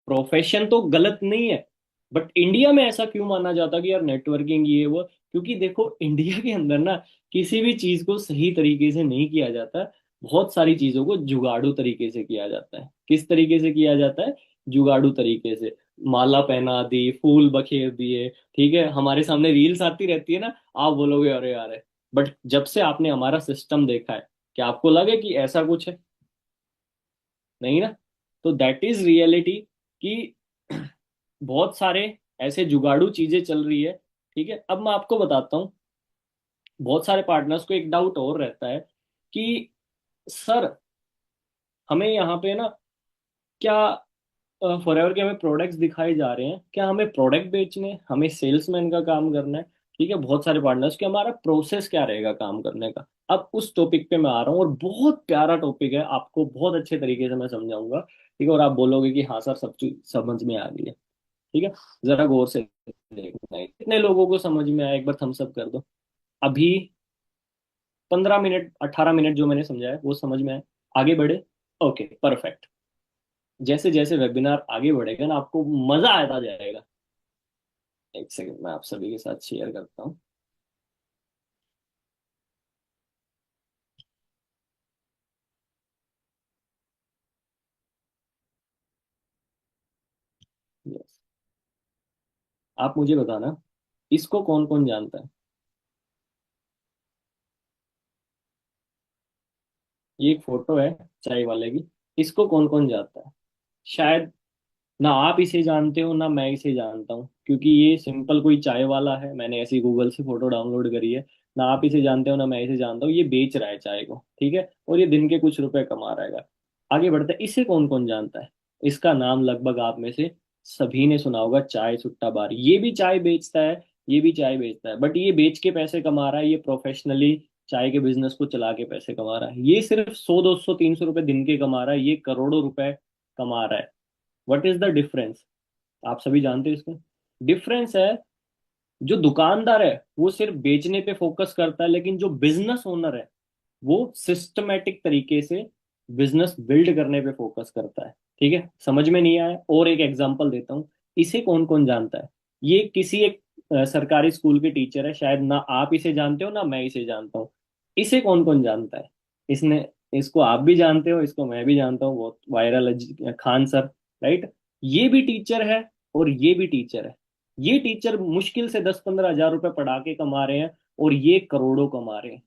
प्रोफेशन तो गलत नहीं है, बट इंडिया में ऐसा क्यों माना जाता कि यार नेटवर्किंग ये वो? क्योंकि देखो, इंडिया के अंदर ना किसी भी चीज को सही तरीके से नहीं किया जाता, बहुत सारी चीजों को जुगाड़ू तरीके से किया जाता है। किस तरीके से किया जाता है? जुगाड़ू तरीके से। माला पहना दी, फूल बखेर दिए, ठीक है, हमारे सामने रील्स आती रहती है ना, आप बोलोगे अरे यार है। बट जब से आपने हमारा सिस्टम देखा है, क्या आपको लगे कि ऐसा कुछ है? नहीं ना। तो दैट इज रियलिटी कि बहुत सारे ऐसे जुगाड़ू चीजें चल रही है। ठीक है, अब मैं आपको बताता हूँ। बहुत सारे पार्टनर्स को एक डाउट और रहता है कि सर, हमें यहाँ पे ना, क्या फॉरएवर के हमें प्रोडक्ट्स दिखाए जा रहे हैं, क्या हमें प्रोडक्ट बेचने हैं? हमें सेल्समैन का काम करना है? ठीक है, बहुत सारे पार्टनर्स कि हमारा प्रोसेस क्या रहेगा काम करने का। अब उस टॉपिक पे मैं आ रहा हूँ, और बहुत प्यारा टॉपिक है, आपको बहुत अच्छे तरीके से मैं समझाऊंगा, ठीक है, और आप बोलोगे कि हाँ सर, सब चीज समझ में आ गई है। ठीक है, जरा गौर से देखना है कितने लोगों को समझ में आया, एक बार थम्स अप कर दो। अभी 15 मिनट 18 मिनट जो मैंने समझाया वो समझ में आया? आगे बढ़े? Okay, perfect. जैसे जैसे वेबिनार आगे बढ़ेगा ना, आपको मजा आता जाएगा। एक सेकंड, मैं आप सभी के साथ शेयर करता हूँ। यस, आप मुझे बताना, इसको कौन कौन जानता है? ये एक फोटो है चाय वाले की। इसको कौन कौन जानता है? शायद ना आप इसे जानते हो ना मैं इसे जानता हूँ, क्योंकि ये सिंपल कोई चाय वाला है, मैंने ऐसी गूगल से फोटो डाउनलोड करी है। ना आप इसे जानते हो ना मैं इसे जानता हूँ, ये बेच रहा है चाय को, ठीक है, और ये दिन के कुछ रुपए कमा रहेगा। आगे बढ़ते हैं, इसे कौन कौन जानता है? इसका नाम लगभग आप में से सभी ने सुना होगा, चाय सुट्टा बार। ये भी चाय बेचता है, ये भी चाय बेचता है, बट ये बेच के पैसे कमा रहा है, ये प्रोफेशनली चाय के बिजनेस को चला के पैसे कमा रहा है। ये सिर्फ 100 200 300 रुपए दिन के कमा रहा है, ये करोड़ों रुपए कमा रहा है। What is the difference? आप सभी जानते हो इसका डिफरेंस है। जो दुकानदार है वो सिर्फ बेचने पे फोकस करता है, लेकिन जो बिजनेस ओनर है वो सिस्टमेटिक तरीके से बिजनेस बिल्ड करने पे फोकस करता है। ठीक है, समझ में नहीं आया? और एक एग्जांपल देता हूँ। इसे कौन कौन जानता है? ये किसी एक सरकारी स्कूल के टीचर है, शायद ना आप इसे जानते हो ना मैं इसे जानता हूँ। इसे कौन कौन जानता है? इसने, इसको आप भी जानते हो, इसको मैं भी जानता हूँ, बहुत वायरल है, खान सर, राइट? ये भी टीचर है और ये भी टीचर है। ये टीचर मुश्किल से 10 15 हजार रुपए पढ़ा के कमा रहे हैं, और ये करोड़ों कमा रहे हैं।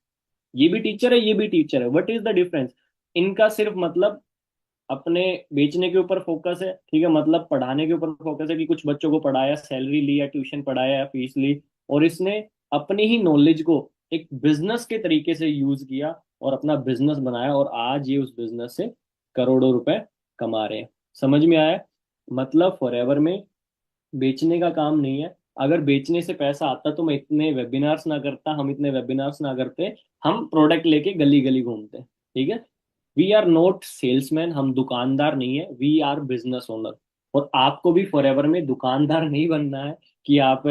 ये भी टीचर है, ये भी टीचर है, व्हाट इज द डिफरेंस? इनका सिर्फ मतलब अपने बेचने के ऊपर फोकस है, ठीक है, मतलब पढ़ाने के ऊपर फोकस है कि कुछ बच्चों को पढ़ाया, सैलरी ली या ट्यूशन पढ़ाया या फीस ली, और इसने अपनी ही नॉलेज को एक बिजनेस के तरीके से यूज किया और अपना बिजनेस बनाया, और आज ये उस बिजनेस से करोड़ों रुपए कमा रहे हैं। समझ में आया? मतलब फॉरएवर में बेचने का काम नहीं है। अगर बेचने से पैसा आता तो मैं इतने वेबिनार्स ना करता, हम इतने वेबिनार्स ना करते। हम प्रोडक्ट लेके गली गली घूमते, ठीक है। वी आर नॉट सेल्समैन, हम दुकानदार नहीं है, वी आर बिजनेस ओनर। और आपको भी फॉरएवर में दुकानदार नहीं बनना है कि आप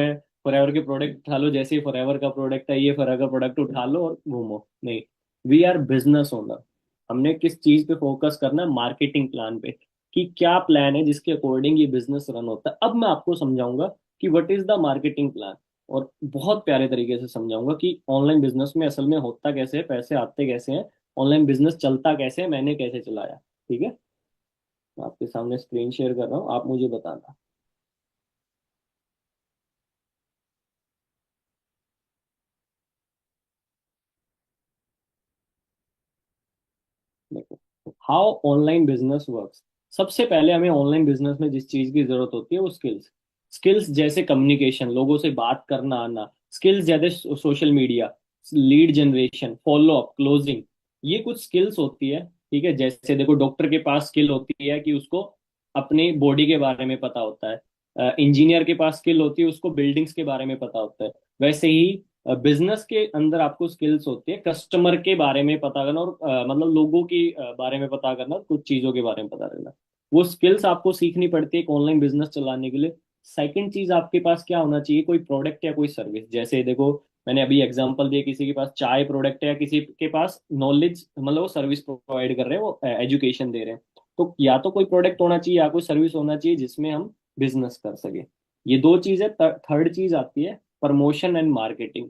फॉरएवर के प्रोडक्ट उठा लो, जैसे ही फॉरएवर का प्रोडक्ट है, ये फॉरएवर का प्रोडक्ट उठा लो और घूमो, नहीं। We are business owner. हमने किस चीज पे फोकस करना है? मार्केटिंग प्लान पे, कि क्या प्लान है जिसके अकॉर्डिंग ये बिजनेस रन होता है। अब मैं आपको समझाऊंगा कि what is the marketing plan, और बहुत प्यारे तरीके से समझाऊंगा कि ऑनलाइन बिजनेस में असल में होता कैसे है, पैसे आते कैसे हैं, ऑनलाइन बिजनेस चलता कैसे है, मैंने कैसे चलाया। ठीक है, मैं आपके सामने स्क्रीन शेयर कर रहा हूँ, आप मुझे बताना। देखो, हाउ ऑनलाइन बिजनेस वर्क्स। सबसे पहले हमें ऑनलाइन बिजनेस में जिस चीज की जरूरत होती है वो स्किल्स। स्किल्स जैसे कम्युनिकेशन, लोगों से बात करना आना। स्किल्स जैसे social media, lead generation, follow up, closing. ये कुछ स्किल्स होती है। ठीक है, जैसे देखो, डॉक्टर के पास स्किल होती है कि उसको अपनी बॉडी के बारे में पता होता है। इंजीनियर के पास स्किल होती है, उसको बिल्डिंग्स के बारे में पता होता है। वैसे ही बिजनेस के अंदर आपको स्किल्स होती है कस्टमर के बारे में पता करना, और मतलब लोगों के बारे में पता करना, और कुछ चीजों के बारे में पता करना। वो स्किल्स आपको सीखनी पड़ती है एक ऑनलाइन बिजनेस चलाने के लिए। सेकंड चीज, आपके पास क्या होना चाहिए? कोई प्रोडक्ट या कोई सर्विस। जैसे देखो, मैंने अभी एग्जांपल दिया, किसी के पास चाय प्रोडक्ट है, या किसी के पास नॉलेज, मतलब वो सर्विस प्रोवाइड कर रहे हैं, वो एजुकेशन दे रहे हैं। तो या तो कोई प्रोडक्ट होना चाहिए या कोई सर्विस होना चाहिए जिसमें हम बिजनेस कर सके। ये दो चीजें। थर्ड चीज आती है प्रमोशन एंड मार्केटिंग।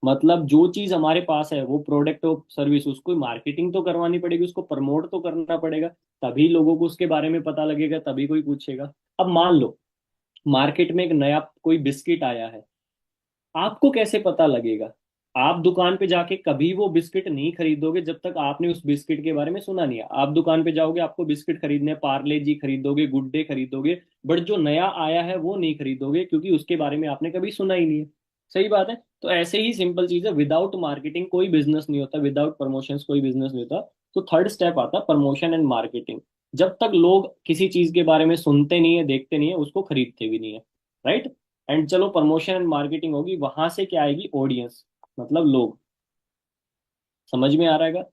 मतलब जो चीज हमारे पास है, वो प्रोडक्ट और सर्विस, उसको मार्केटिंग तो करवानी पड़ेगी, उसको प्रमोट तो करना पड़ेगा, तभी लोगों को उसके बारे में पता लगेगा, तभी कोई पूछेगा। अब मान लो मार्केट में एक नया कोई बिस्किट आया है, आपको कैसे पता लगेगा? आप दुकान पे जाके कभी वो बिस्किट नहीं खरीदोगे जब तक आपने उस बिस्किट के बारे में सुना नहीं है। आप दुकान पे जाओगे, आपको बिस्किट खरीदने, पार्ले जी खरीदोगे, गुड डे खरीदोगे, बट जो नया आया है वो नहीं खरीदोगे क्योंकि उसके बारे में आपने कभी सुना ही नहीं है। सही बात है। तो ऐसे ही सिंपल चीज है, विदाउट मार्केटिंग कोई बिजनेस नहीं होता, विदाउट प्रमोशंस कोई बिजनेस नहीं होता। तो थर्ड स्टेप आता है प्रमोशन एंड मार्केटिंग। जब तक लोग किसी चीज के बारे में सुनते नहीं है, देखते नहीं है, उसको खरीदते भी नहीं है। राइट। एंड चलो प्रमोशन एंड मार्केटिंग होगी, वहां से क्या आएगी? ऑडियंस, मतलब लोग। समझ में आ रहा है?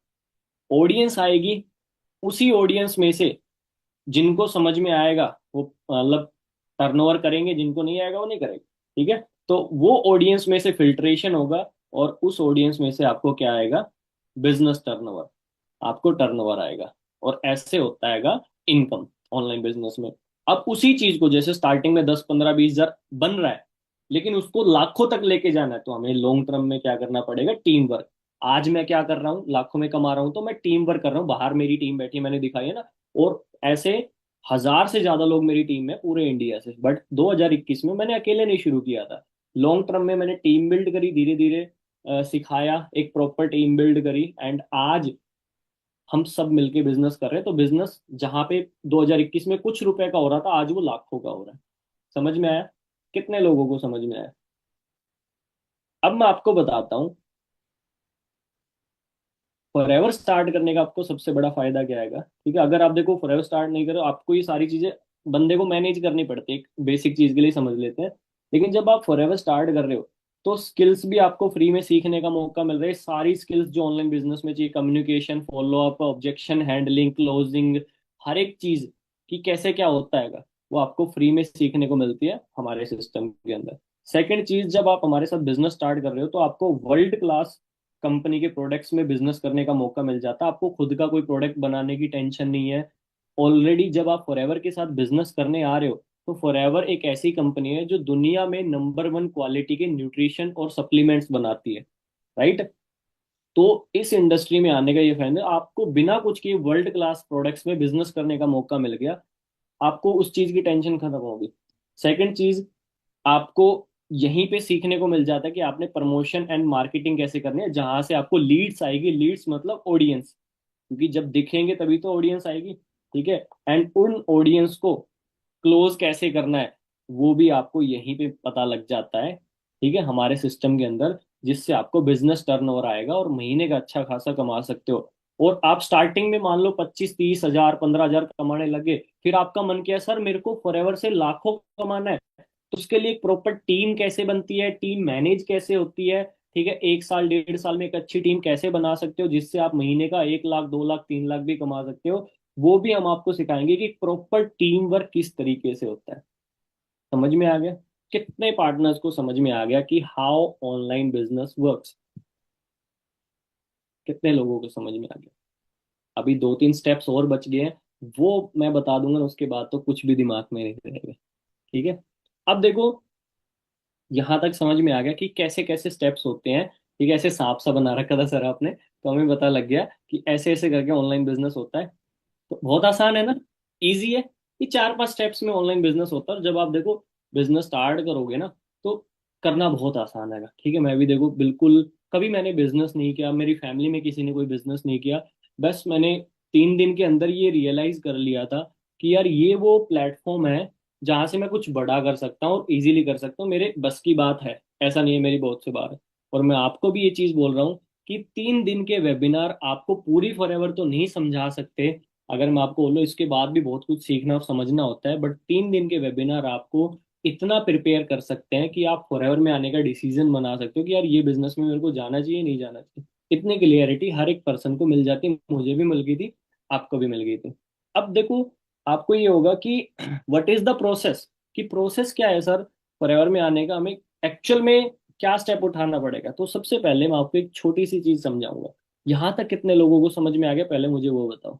ऑडियंस आएगी। उसी ऑडियंस में से जिनको समझ में आएगा वो मतलब टर्नओवर करेंगे, जिनको नहीं आएगा वो नहीं करेंगे। ठीक है। तो वो ऑडियंस में से फिल्ट्रेशन होगा, और उस ऑडियंस में से आपको क्या आएगा? Business turnover. आपको टर्नओवर आएगा, और ऐसे होता हैगा इनकम ऑनलाइन बिजनेस में। अब उसी चीज को जैसे स्टार्टिंग में 10 15 20 हजार बन रहा है, लेकिन उसको लाखों तक लेके जाना है तो हमें लॉन्ग टर्म में क्या करना पड़ेगा? Team work. आज मैं क्या कर रहा हूँ? लाखों में कमा रहा हूँ तो मैं टीम वर्क कर रहा हूँ, बाहर मेरी टीम बैठी है, मैंने दिखाई है ना। और ऐसे 1000 से ज्यादा लोग मेरी टीम में पूरे इंडिया से, बट 2021 में मैंने अकेले नहीं शुरू किया था। लॉन्ग टर्म में मैंने टीम बिल्ड करी, धीरे धीरे सिखाया, एक प्रॉपर टीम बिल्ड करी, एंड आज हम सब मिलके बिजनेस कर रहे हैं। तो बिजनेस जहां पे 2021 में कुछ रुपए का हो रहा था, आज वो लाखों का हो रहा है। समझ में आया? कितने लोगों को समझ में आया? अब मैं आपको बताता हूँ, फॉरएवर स्टार्ट करने का आपको सबसे बड़ा फायदा क्या आएगा। ठीक है, अगर आप देखो फॉरएवर स्टार्ट नहीं करो, आपको ये सारी चीजें बंदे को मैनेज करनी पड़ती है, एक बेसिक चीज के लिए समझ लेते हैं। लेकिन जब आप फॉरएवर स्टार्ट कर रहे हो, तो स्किल्स भी आपको फ्री में सीखने का मौका मिल रहा है। सारी स्किल्स जो ऑनलाइन बिजनेस में चाहिए, communication, follow up, objection handling, closing, हर एक चीज कि कैसे क्या होता है, वो आपको फ्री में सीखने को मिलती है हमारे सिस्टम के अंदर। सेकंड चीज, जब आप हमारे साथ बिजनेस स्टार्ट कर रहे हो तो आपको वर्ल्ड क्लास कंपनी के प्रोडक्ट्स में बिजनेस करने का मौका मिल जाता है। आपको खुद का कोई प्रोडक्ट बनाने की टेंशन नहीं है। ऑलरेडी जब आप फॉरएवर के साथ बिजनेस करने आ रहे हो, तो फॉरएवर एक ऐसी कंपनी है जो दुनिया में नंबर 1 क्वालिटी के न्यूट्रिशन और सप्लीमेंट्स बनाती है। राइट। तो इस इंडस्ट्री में आने का ये फायदा है, आपको बिना कुछ किए वर्ल्ड क्लास प्रोडक्ट्स में बिजनेस करने का मौका मिल गया। आपको उस चीज की टेंशन खत्म होगी। सेकंड चीज, आपको यहीं पे सीखने को मिल जाता है कि आपने प्रमोशन एंड मार्केटिंग कैसे करनी है, जहां से आपको लीड्स आएगी। लीड्स मतलब ऑडियंस, क्योंकि जब दिखेंगे तभी तो ऑडियंस आएगी। ठीक है। एंड उन ऑडियंस को क्लोज कैसे करना है, वो भी आपको यहीं पे पता लग जाता है। ठीक है, हमारे सिस्टम के अंदर, जिससे आपको बिजनेस टर्नओवर आएगा और महीने का अच्छा खासा कमा सकते हो। और आप स्टार्टिंग में मान लो 25 30 हजार 15 हजार कमाने लगे, फिर आपका मन किया सर मेरे को फॉरएवर से लाखों कमाना है, तो उसके लिए एक प्रॉपर टीम कैसे बनती है, टीम मैनेज कैसे होती है। ठीक है, 1 साल 1.5 साल में एक अच्छी टीम कैसे बना सकते हो जिससे आप महीने का 1 लाख 2 लाख 3 लाख भी कमा सकते हो, वो भी हम आपको सिखाएंगे कि प्रॉपर टीम वर्क किस तरीके से होता है। समझ में आ गया? कितने पार्टनर्स को समझ में आ गया कि हाउ ऑनलाइन बिजनेस वर्क्स? कितने लोगों को समझ में आ गया? अभी 2 3 स्टेप्स और बच गए हैं, वो मैं बता दूंगा, उसके बाद तो कुछ भी दिमाग में नहीं रहेगा। ठीक है। अब देखो, यहाँ तक समझ में आ गया कि कैसे कैसे स्टेप्स होते हैं। ठीक है, ऐसे सांप सा बना रखा था सर आपने, तो हमें पता लग गया कि ऐसे ऐसे करके ऑनलाइन बिजनेस होता है। तो बहुत आसान है ना, इजी है। ये 4 5 स्टेप्स में ऑनलाइन बिजनेस होता है, और जब आप देखो बिजनेस स्टार्ट करोगे ना, तो करना बहुत आसान है। ठीक है, मैं भी देखो बिल्कुल कभी मैंने बिजनेस नहीं किया, मेरी फैमिली में किसी ने कोई बिजनेस नहीं किया। बस मैंने 3 दिन के अंदर ये रियलाइज कर लिया था कि यार ये वो प्लेटफॉर्म है जहां से मैं कुछ बड़ा कर सकता हूँ और इजीली कर सकता हूँ, मेरे बस की बात है। ऐसा नहीं है मेरी बहुत से बार है। और मैं आपको भी ये चीज बोल रहा हूँ कि 3 दिन के वेबिनार आपको पूरी फॉरएवर तो नहीं समझा सकते। अगर मैं आपको बोलूँ इसके बाद भी बहुत कुछ सीखना और समझना होता है, बट 3 दिन के वेबिनार आपको इतना प्रिपेयर कर सकते हैं कि आप फॉरएवर में आने का डिसीजन बना सकते हो कि यार ये बिजनेस में मेरे को जाना चाहिए नहीं जाना चाहिए। इतनी क्लियरिटी हर एक पर्सन को मिल जाती है, मुझे भी मिल गई थी, आपको भी मिल गई थी। अब देखो, आपको ये होगा कि व्हाट इज द प्रोसेस, कि प्रोसेस क्या है सर फॉरएवर में आने का, हमें एक्चुअल में क्या स्टेप उठाना पड़ेगा। तो सबसे पहले मैं आपको एक छोटी सी चीज समझाऊंगा। यहां तक कितने लोगों को समझ में आ गया, पहले मुझे वो बताओ।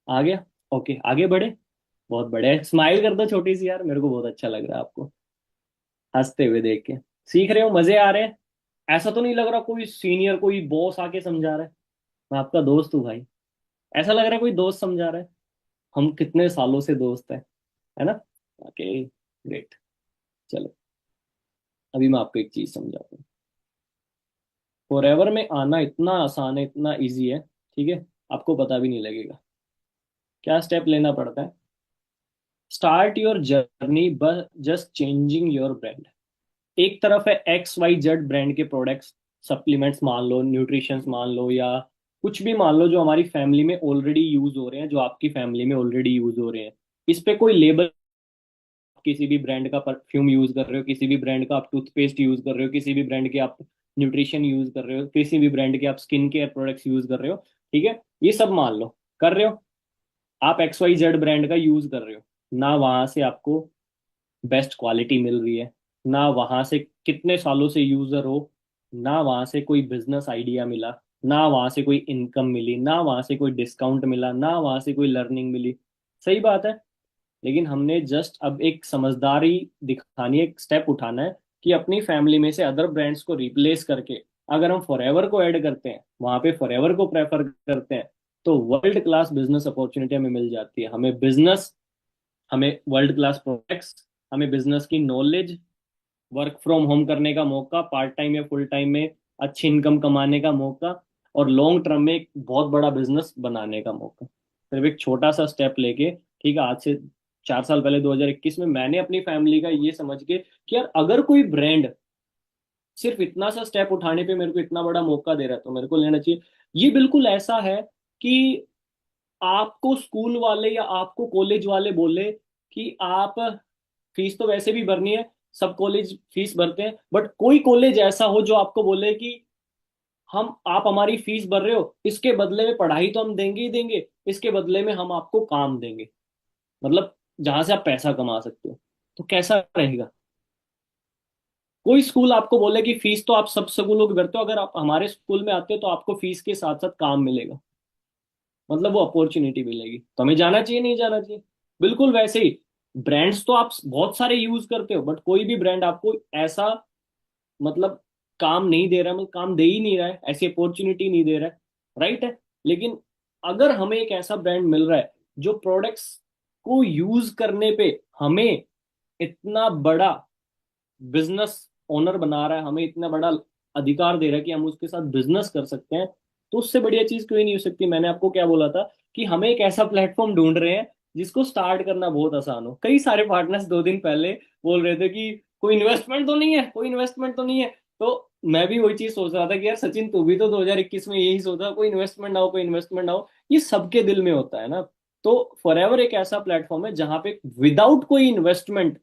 आ गया? ओके, आगे बढ़े। बहुत बढ़िया, स्माइल कर दो छोटी सी यार, मेरे को बहुत अच्छा लग रहा है आपको हंसते हुए देख के। सीख रहे हो, मजे आ रहे हैं? ऐसा तो नहीं लग रहा कोई सीनियर कोई बॉस आके समझा रहा है? मैं आपका दोस्त हूँ भाई। ऐसा लग रहा है कोई दोस्त समझा रहा है। हम कितने सालों से दोस्त हैं, है ना? Okay, great. चलो, अभी मैं आपको एक चीज समझाता हूँ। फॉरएवर में आना इतना आसान है, इतना इजी है, ठीक है? आपको पता भी नहीं लगेगा। क्या स्टेप लेना पड़ता है? स्टार्ट योर जर्नी बस जस्ट चेंजिंग योर ब्रांड। एक तरफ है एक्स वाई जेड ब्रांड के प्रोडक्ट्स, सप्लीमेंट्स मान लो, न्यूट्रिशंस मान लो, या कुछ भी मान लो जो हमारी फैमिली में ऑलरेडी यूज हो रहे हैं, जो आपकी फैमिली में ऑलरेडी यूज हो रहे हैं। इस पे कोई लेबल, किसी भी ब्रांड का परफ्यूम यूज कर रहे हो, किसी भी ब्रांड का आप टूथपेस्ट यूज कर रहे हो, किसी भी ब्रांड के आप न्यूट्रिशन यूज कर रहे हो, किसी भी ब्रांड के आप स्किन केयर प्रोडक्ट्स यूज कर रहे हो, ठीक है? ये सब मान लो कर रहे हो, आप एक्स वाई जेड ब्रांड का यूज कर रहे हो। ना वहां से आपको बेस्ट क्वालिटी मिल रही है, ना वहां से कितने सालों से यूजर हो, ना वहां से कोई बिजनेस आइडिया मिला, ना वहां से कोई इनकम मिली, ना वहां से कोई डिस्काउंट मिला, ना वहां से कोई लर्निंग मिली। सही बात है। लेकिन हमने जस्ट अब एक समझदारी दिखानी है, एक स्टेप उठाना है कि अपनी फैमिली में से अदर ब्रांड्स को रिप्लेस करके अगर हम फॉरएवर को ऐड करते हैं, वहां पे फॉरएवर को प्रेफर करते हैं, तो वर्ल्ड क्लास बिजनेस अपॉर्चुनिटी हमें मिल जाती है। हमें बिजनेस, हमें वर्ल्ड क्लास प्रोडक्ट्स, हमें बिजनेस की नॉलेज, वर्क फ्रॉम होम करने का मौका, पार्ट टाइम या फुल टाइम में अच्छी इनकम कमाने का मौका, और लॉन्ग टर्म में एक बहुत बड़ा बिजनेस बनाने का मौका। सिर्फ एक छोटा सा स्टेप लेके, ठीक है? आज से 4 साल पहले 2021 में मैंने अपनी फैमिली का ये समझ के कि यार अगर कोई ब्रांड सिर्फ इतना सा स्टेप उठाने पे मेरे को इतना बड़ा मौका दे रहा है तो मेरे को लेना चाहिए। ये बिल्कुल ऐसा है कि आपको स्कूल वाले या आपको कॉलेज वाले बोले कि आप फीस तो वैसे भी भरनी है, सब कॉलेज फीस भरते हैं, बट कोई कॉलेज ऐसा हो जो आपको बोले कि हम, आप हमारी फीस भर रहे हो, इसके बदले में पढ़ाई तो हम देंगे ही देंगे, इसके बदले में हम आपको काम देंगे, मतलब जहां से आप पैसा कमा सकते हो। तो कैसा रहेगा? कोई स्कूल आपको बोले कि फीस तो आप सब स्कूलों की भरते हो, अगर आप हमारे स्कूल में आते हो तो आपको फीस के साथ साथ काम मिलेगा, मतलब वो अपॉर्चुनिटी मिलेगी, तो हमें जाना चाहिए नहीं जाना चाहिए? बिल्कुल वैसे ही ब्रांड्स तो आप बहुत सारे यूज करते हो, बट कोई भी ब्रांड आपको ऐसा, मतलब काम नहीं दे रहा, मतलब काम दे ही नहीं रहा है, ऐसी अपॉर्चुनिटी नहीं दे रहा है, राइट है? लेकिन अगर हमें एक ऐसा ब्रांड मिल रहा है जो प्रोडक्ट्स को यूज करने पे हमें इतना बड़ा बिजनेस ओनर बना रहा है, हमें इतना बड़ा अधिकार दे रहा है कि हम उसके साथ बिजनेस कर सकते हैं, तो उससे बढ़िया चीज कोई नहीं हो सकती। मैंने आपको क्या बोला था कि हमें एक ऐसा प्लेटफॉर्म ढूंढ रहे हैं जिसको स्टार्ट करना बहुत आसान हो। कई सारे पार्टनर्स 2 दिन पहले बोल रहे थे कि कोई इन्वेस्टमेंट तो नहीं है, कोई इन्वेस्टमेंट तो नहीं है। तो मैं भी वही चीज सोच रहा था कि यार सचिन, तू भी तो 2021 में यही सोचा, कोई इन्वेस्टमेंट ना हो, कोई इन्वेस्टमेंट ना हो। ये सबके दिल में होता है ना। तो फॉरएवर एक ऐसा प्लेटफॉर्म है जहां पे विदाउट कोई इन्वेस्टमेंट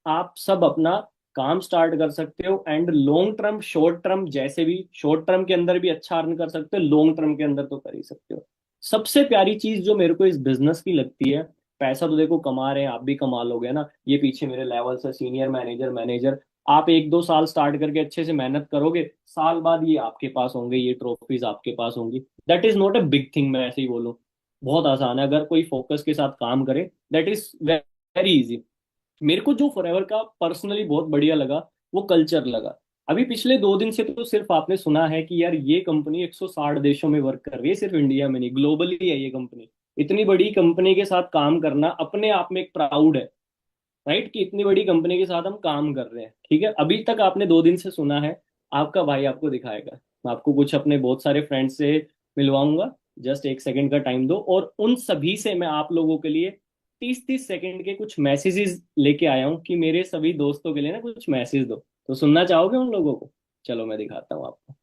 आप सब अपना काम स्टार्ट कर सकते हो, and long term, short term, जैसे भी शॉर्ट टर्म के अंदर भी अच्छा अर्न कर सकते हो, लॉन्ग टर्म के अंदर तो कर ही सकते हो। सबसे प्यारी चीज जो मेरे को इस बिजनेस की लगती है, पैसा तो देखो कमा रहे हैं, आप भी कमा लोगे ना, ये पीछे मेरे लेवल से सीनियर मैनेजर, मैनेजर, आप 1-2 साल स्टार्ट करके अच्छे से मेहनत करोगे, साल बाद ये आपके पास होंगे, ये ट्रॉफीज आपके पास होंगी। That is not a big thing, मैं ऐसे ही बोलूँ, बहुत आसान है अगर कोई फोकस के साथ काम करे। That is very easy. मेरे को जो फॉरएवर का पर्सनली बहुत बढ़िया लगा, वो कल्चर लगा। अभी पिछले 2 दिन से तो सिर्फ आपने सुना है कि यार ये कंपनी 160 देशों में वर्क कर रही है, सिर्फ इंडिया में नहीं, ग्लोबली है ये कंपनी। इतनी बड़ी कंपनी के साथ काम करना अपने आप में एक प्राउड है, राइट? कि इतनी बड़ी कंपनी के साथ हम काम कर रहे हैं, ठीक है? अभी तक आपने 2 दिन से सुना है। आपका भाई आपको दिखाएगा, मैं आपको कुछ अपने बहुत सारे फ्रेंड्स से मिलवाऊंगा। जस्ट 1 सेकंड का टाइम दो, और उन सभी से मैं आप लोगों के लिए 30-30 सेकंड के कुछ मैसेजेस लेके आया हूँ कि मेरे सभी दोस्तों के लिए ना कुछ मैसेज दो। तो सुनना चाहोगे उन लोगों को? चलो मैं दिखाता हूँ आपको।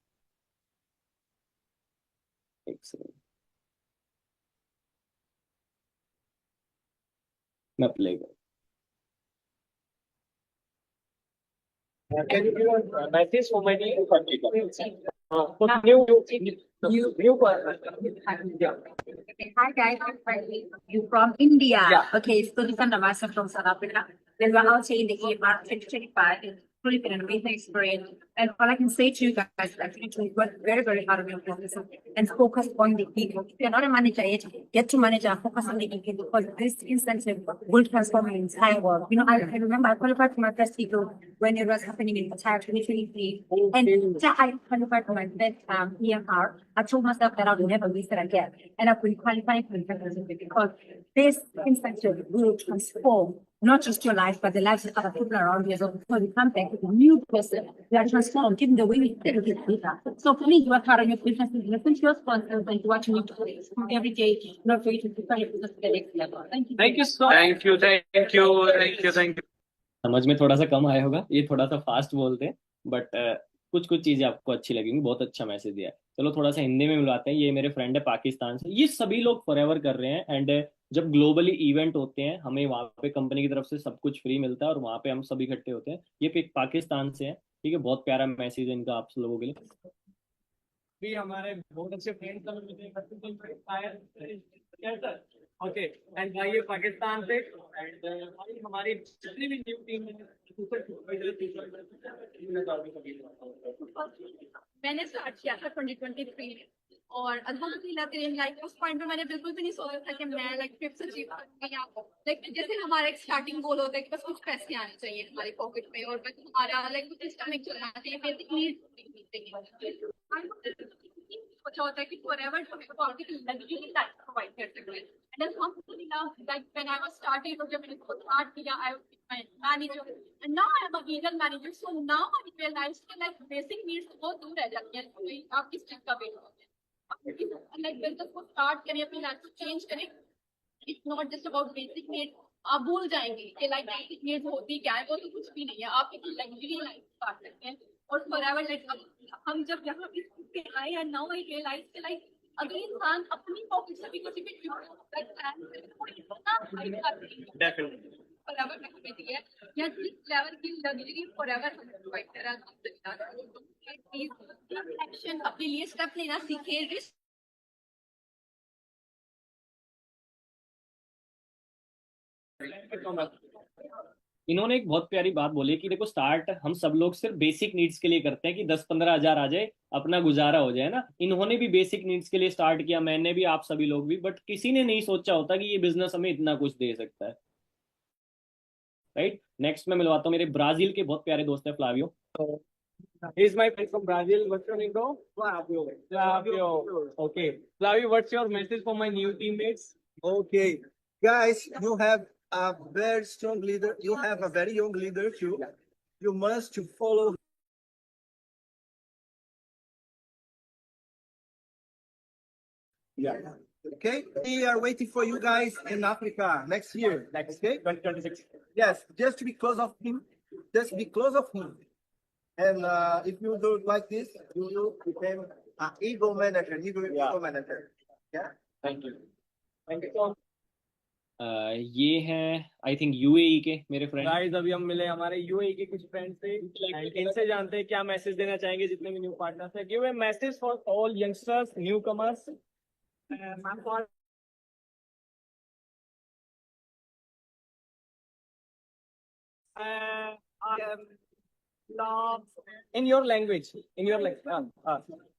1 सेकंड, मैं प्ले कर। Can you give a message for my new for new Okay, hi guys, I'm Frankie. You from India? Yeah. Okay, so this is Namasa from South Africa. Then we're out here in the EMR 2025. It's really been an amazing experience. And all I can say to you guys is actually to work very, very hard on your business and focus on the people. If you're not a manager yet, get to manager and focus on the people, because this incentive will transform your entire world. You know, I remember I qualified for my first people when it was happening in Qatar 2023. And after I qualified for my first EMR, I told myself that I would never miss it again. And I've been qualifying for the second because this incentive will transform not just your life, but the lives of other people around you as well. Because you come back with a new person, you are transformed, given the way we think with people. So for me, you work hard on your business, listen to your sponsors, and watch new toys every day, not for you to prepare your business to the next level. Thank you. Thank you so much. Thank you. समझ में थोड़ा सा कम आया होगा, ये थोड़ा सा fast बोलते हैं, बट कुछ कुछ चीजें आपको अच्छी लगेंगी। बहुत अच्छा मैसेज दिया है। चलो थोड़ा सा हिंदी में मिलवाते हैं। ये मेरे फ्रेंड है पाकिस्तान से, ये सभी लोग फॉरएवर कर रहे हैं। एंड जब ग्लोबली इवेंट होते हैं, हमें वहाँ पे कंपनी की तरफ से सब कुछ फ्री मिलता है और वहाँ पे हम सभी इकट्ठे होते हैं। ये पाकिस्तान से है, ठीक है। बहुत प्यारा मैसेज है इनका आप लोगों के लिए। भी हमारे बहुत अच्छे फ्रेंड्स ओके एंड भाई ये पाकिस्तान से एंड भाई हमारी जितनी भी न्यू टीम है मैंने स्टार्ट किया था 2023 में और अल्हम्दुलिल्लाह तेरे लाइक उस पॉइंट पे मैंने बिल्कुल भी नहीं सोचा था कि मैं लाइक ट्रिप्स अचीव करूंगी। लाइक जैसे हमारा एक स्टार्टिंग गोल होता है कि बस कुछ पैसे आने चाहिए हमारी पॉकेट में और बस हमारा लाइक कुछ सिस्टमिक चलना चाहिए, बेसिक नीड्स सोचा होता है कि फॉरएवर हमें क्वालिटी की लग्जरी लाइफ प्रोवाइड कर सकते हैं। एंड अल्हम्दुलिल्लाह like when I was starting और जब मैंने खुद स्टार्ट किया I was my manager and now I am a legal manager. So now I realise कि लाइक बेसिक नीड्स तो बहुत दूर रह जाती हैं। कोई आप किस चीज का वेट करते हैं लाइक बिजनेस को स्टार्ट करें, अपनी लाइफ को चेंज करें। It's not just about basic need. आप भूल जाएंगे कि लाइक बेसिक नीड्स होती क्या है, वो तो कुछ भी नहीं है। आप एक लग्जरी लाइफ स्टार्ट करते हैं और फॉरएवर लाइक हम जब यहाँ पे आए एंड नाउ आई रियलाइज कि लाइक अगर इंसान अपनी पॉकेट से भी किसी भी फॉरएवर रखती है या जिस लेवल की लग्जरी फॉरएवर हम प्रोवाइड कर रहा है, एक्शन अपने लिए स्टेप लेना सीखे। रिस्क इन्होंने एक बहुत प्यारी बात बोली कि देखो, स्टार्ट हम सब लोग सिर्फ बेसिक नीड्स के लिए करते हैं कि 10-15 हजार आ जाए, अपना गुजारा हो जाए ना। इन्होंने भी बेसिक नीड्स के लिए स्टार्ट किया, मैंने भी, आप सभी लोग भी, बट किसी ने नहीं सोचा होता कि ये बिजनेस हमें इतना कुछ दे सकता है। राइट। नेक्स्ट मैं मिलवाता हूँ मेरे ब्राजील के बहुत प्यारे दोस्त है Flavio. He's my friend from Brazil. What's your name, bro? Flavio. Flavio. Okay. Flavio, what's your message for my new teammates? Okay, guys, you have a very strong leader. You have a very young leader too. You must to follow. Yeah. Okay. We are waiting for you guys in Africa next year. Okay. 2026. Yes, just because of him. Just because of him. And if you do it like this, you will become an ego manager. Ego manager. Yeah. Thank you. Thank you so much. ये हैं I think UAE के मेरे friend. Guys अभी हम मिले हमारे UAE के कुछ फ्रेंड से, इनसे जानते हैं क्या मैसेज देना चाहेंगे जितने भी न्यू पार्टनर्स हैं। Give a message for all youngsters, new commerce. In your language,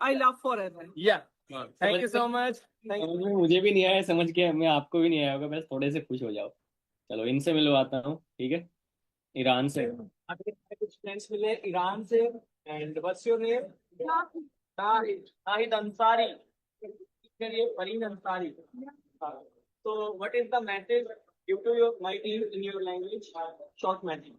I love forever. yeah. Thank you so much. Thank you. समझ में मुझे भी नहीं आया, समझ के मैं आपको भी नहीं आया होगा, बस थोड़े से खुश हो जाओ। चलो इनसे मिलवाता हूँ, ठीक है। ईरान से अभी कुछ फ्रेंड्स मिले ईरान से। And what's your name? Shahid Ansari. Fareen Ansari. So what is the message give to your my team in your language? Short message.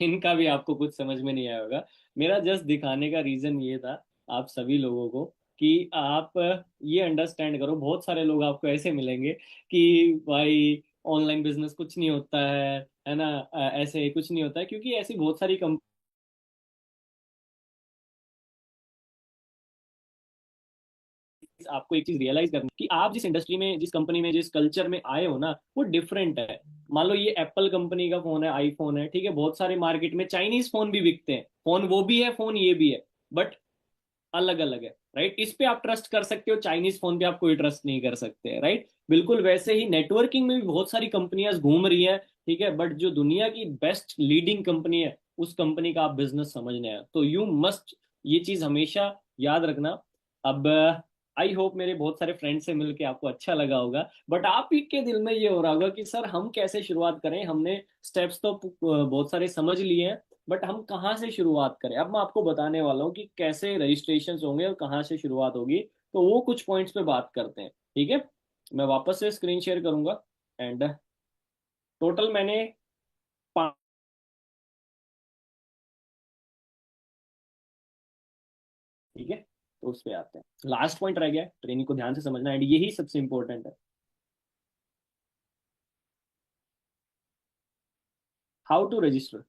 इनका भी आपको कुछ समझ में नहीं आया होगा। मेरा जस्ट दिखाने का रीजन ये था आप सभी लोगों को कि आप ये अंडरस्टैंड करो। बहुत सारे लोग आपको ऐसे मिलेंगे कि भाई ऑनलाइन बिजनेस कुछ नहीं होता है ना, ऐसे कुछ नहीं होता है, क्योंकि ऐसी बहुत सारी आपको एक चीज रियलाइज करनी कि आप जिस इंडस्ट्री में, जिस कंपनी में, जिस कल्चर में आए हो ना, वो डिफरेंट है। मान लो ये एप्पल कंपनी का फोन है, आईफोन है, ठीक है। बहुत सारे मार्केट में चाइनीज फोन भी बिकते हैं, फोन वो भी है, फोन ये भी है, बट अलग अलग है। राइट। इस पे आप ट्रस्ट कर सकते हो, चाइनीज फोन पे आप कोई ट्रस्ट नहीं कर सकते। राइट। बिल्कुल वैसे ही नेटवर्किंग में भी बहुत सारी कंपनियां घूम रही हैं, ठीक है, बट जो दुनिया की बेस्ट लीडिंग कंपनी है, उस कंपनी का आप बिजनेस समझने हैं तो यू मस्ट ये चीज हमेशा याद रखना। अब आई होप मेरे बहुत सारे फ्रेंड से मिलके आपको अच्छा लगा होगा, बट आप ही के दिल में ये हो रहा होगा कि सर हम कैसे शुरुआत करें, हमने स्टेप्स तो बहुत सारे समझ लिए हैं, बट हम कहाँ से शुरुआत करें। अब मैं आपको बताने वाला हूँ कि कैसे रजिस्ट्रेशन होंगे और कहाँ से शुरुआत होगी। तो वो कुछ पॉइंट्स पे बात करते हैं, ठीक है। मैं वापस से स्क्रीन शेयर करूंगा एंड टोटल मैंने ठीक है, तो उस पे आते हैं। लास्ट पॉइंट रह गया, ट्रेनिंग को ध्यान से समझना एंड यही सबसे इंपॉर्टेंट है, how to register.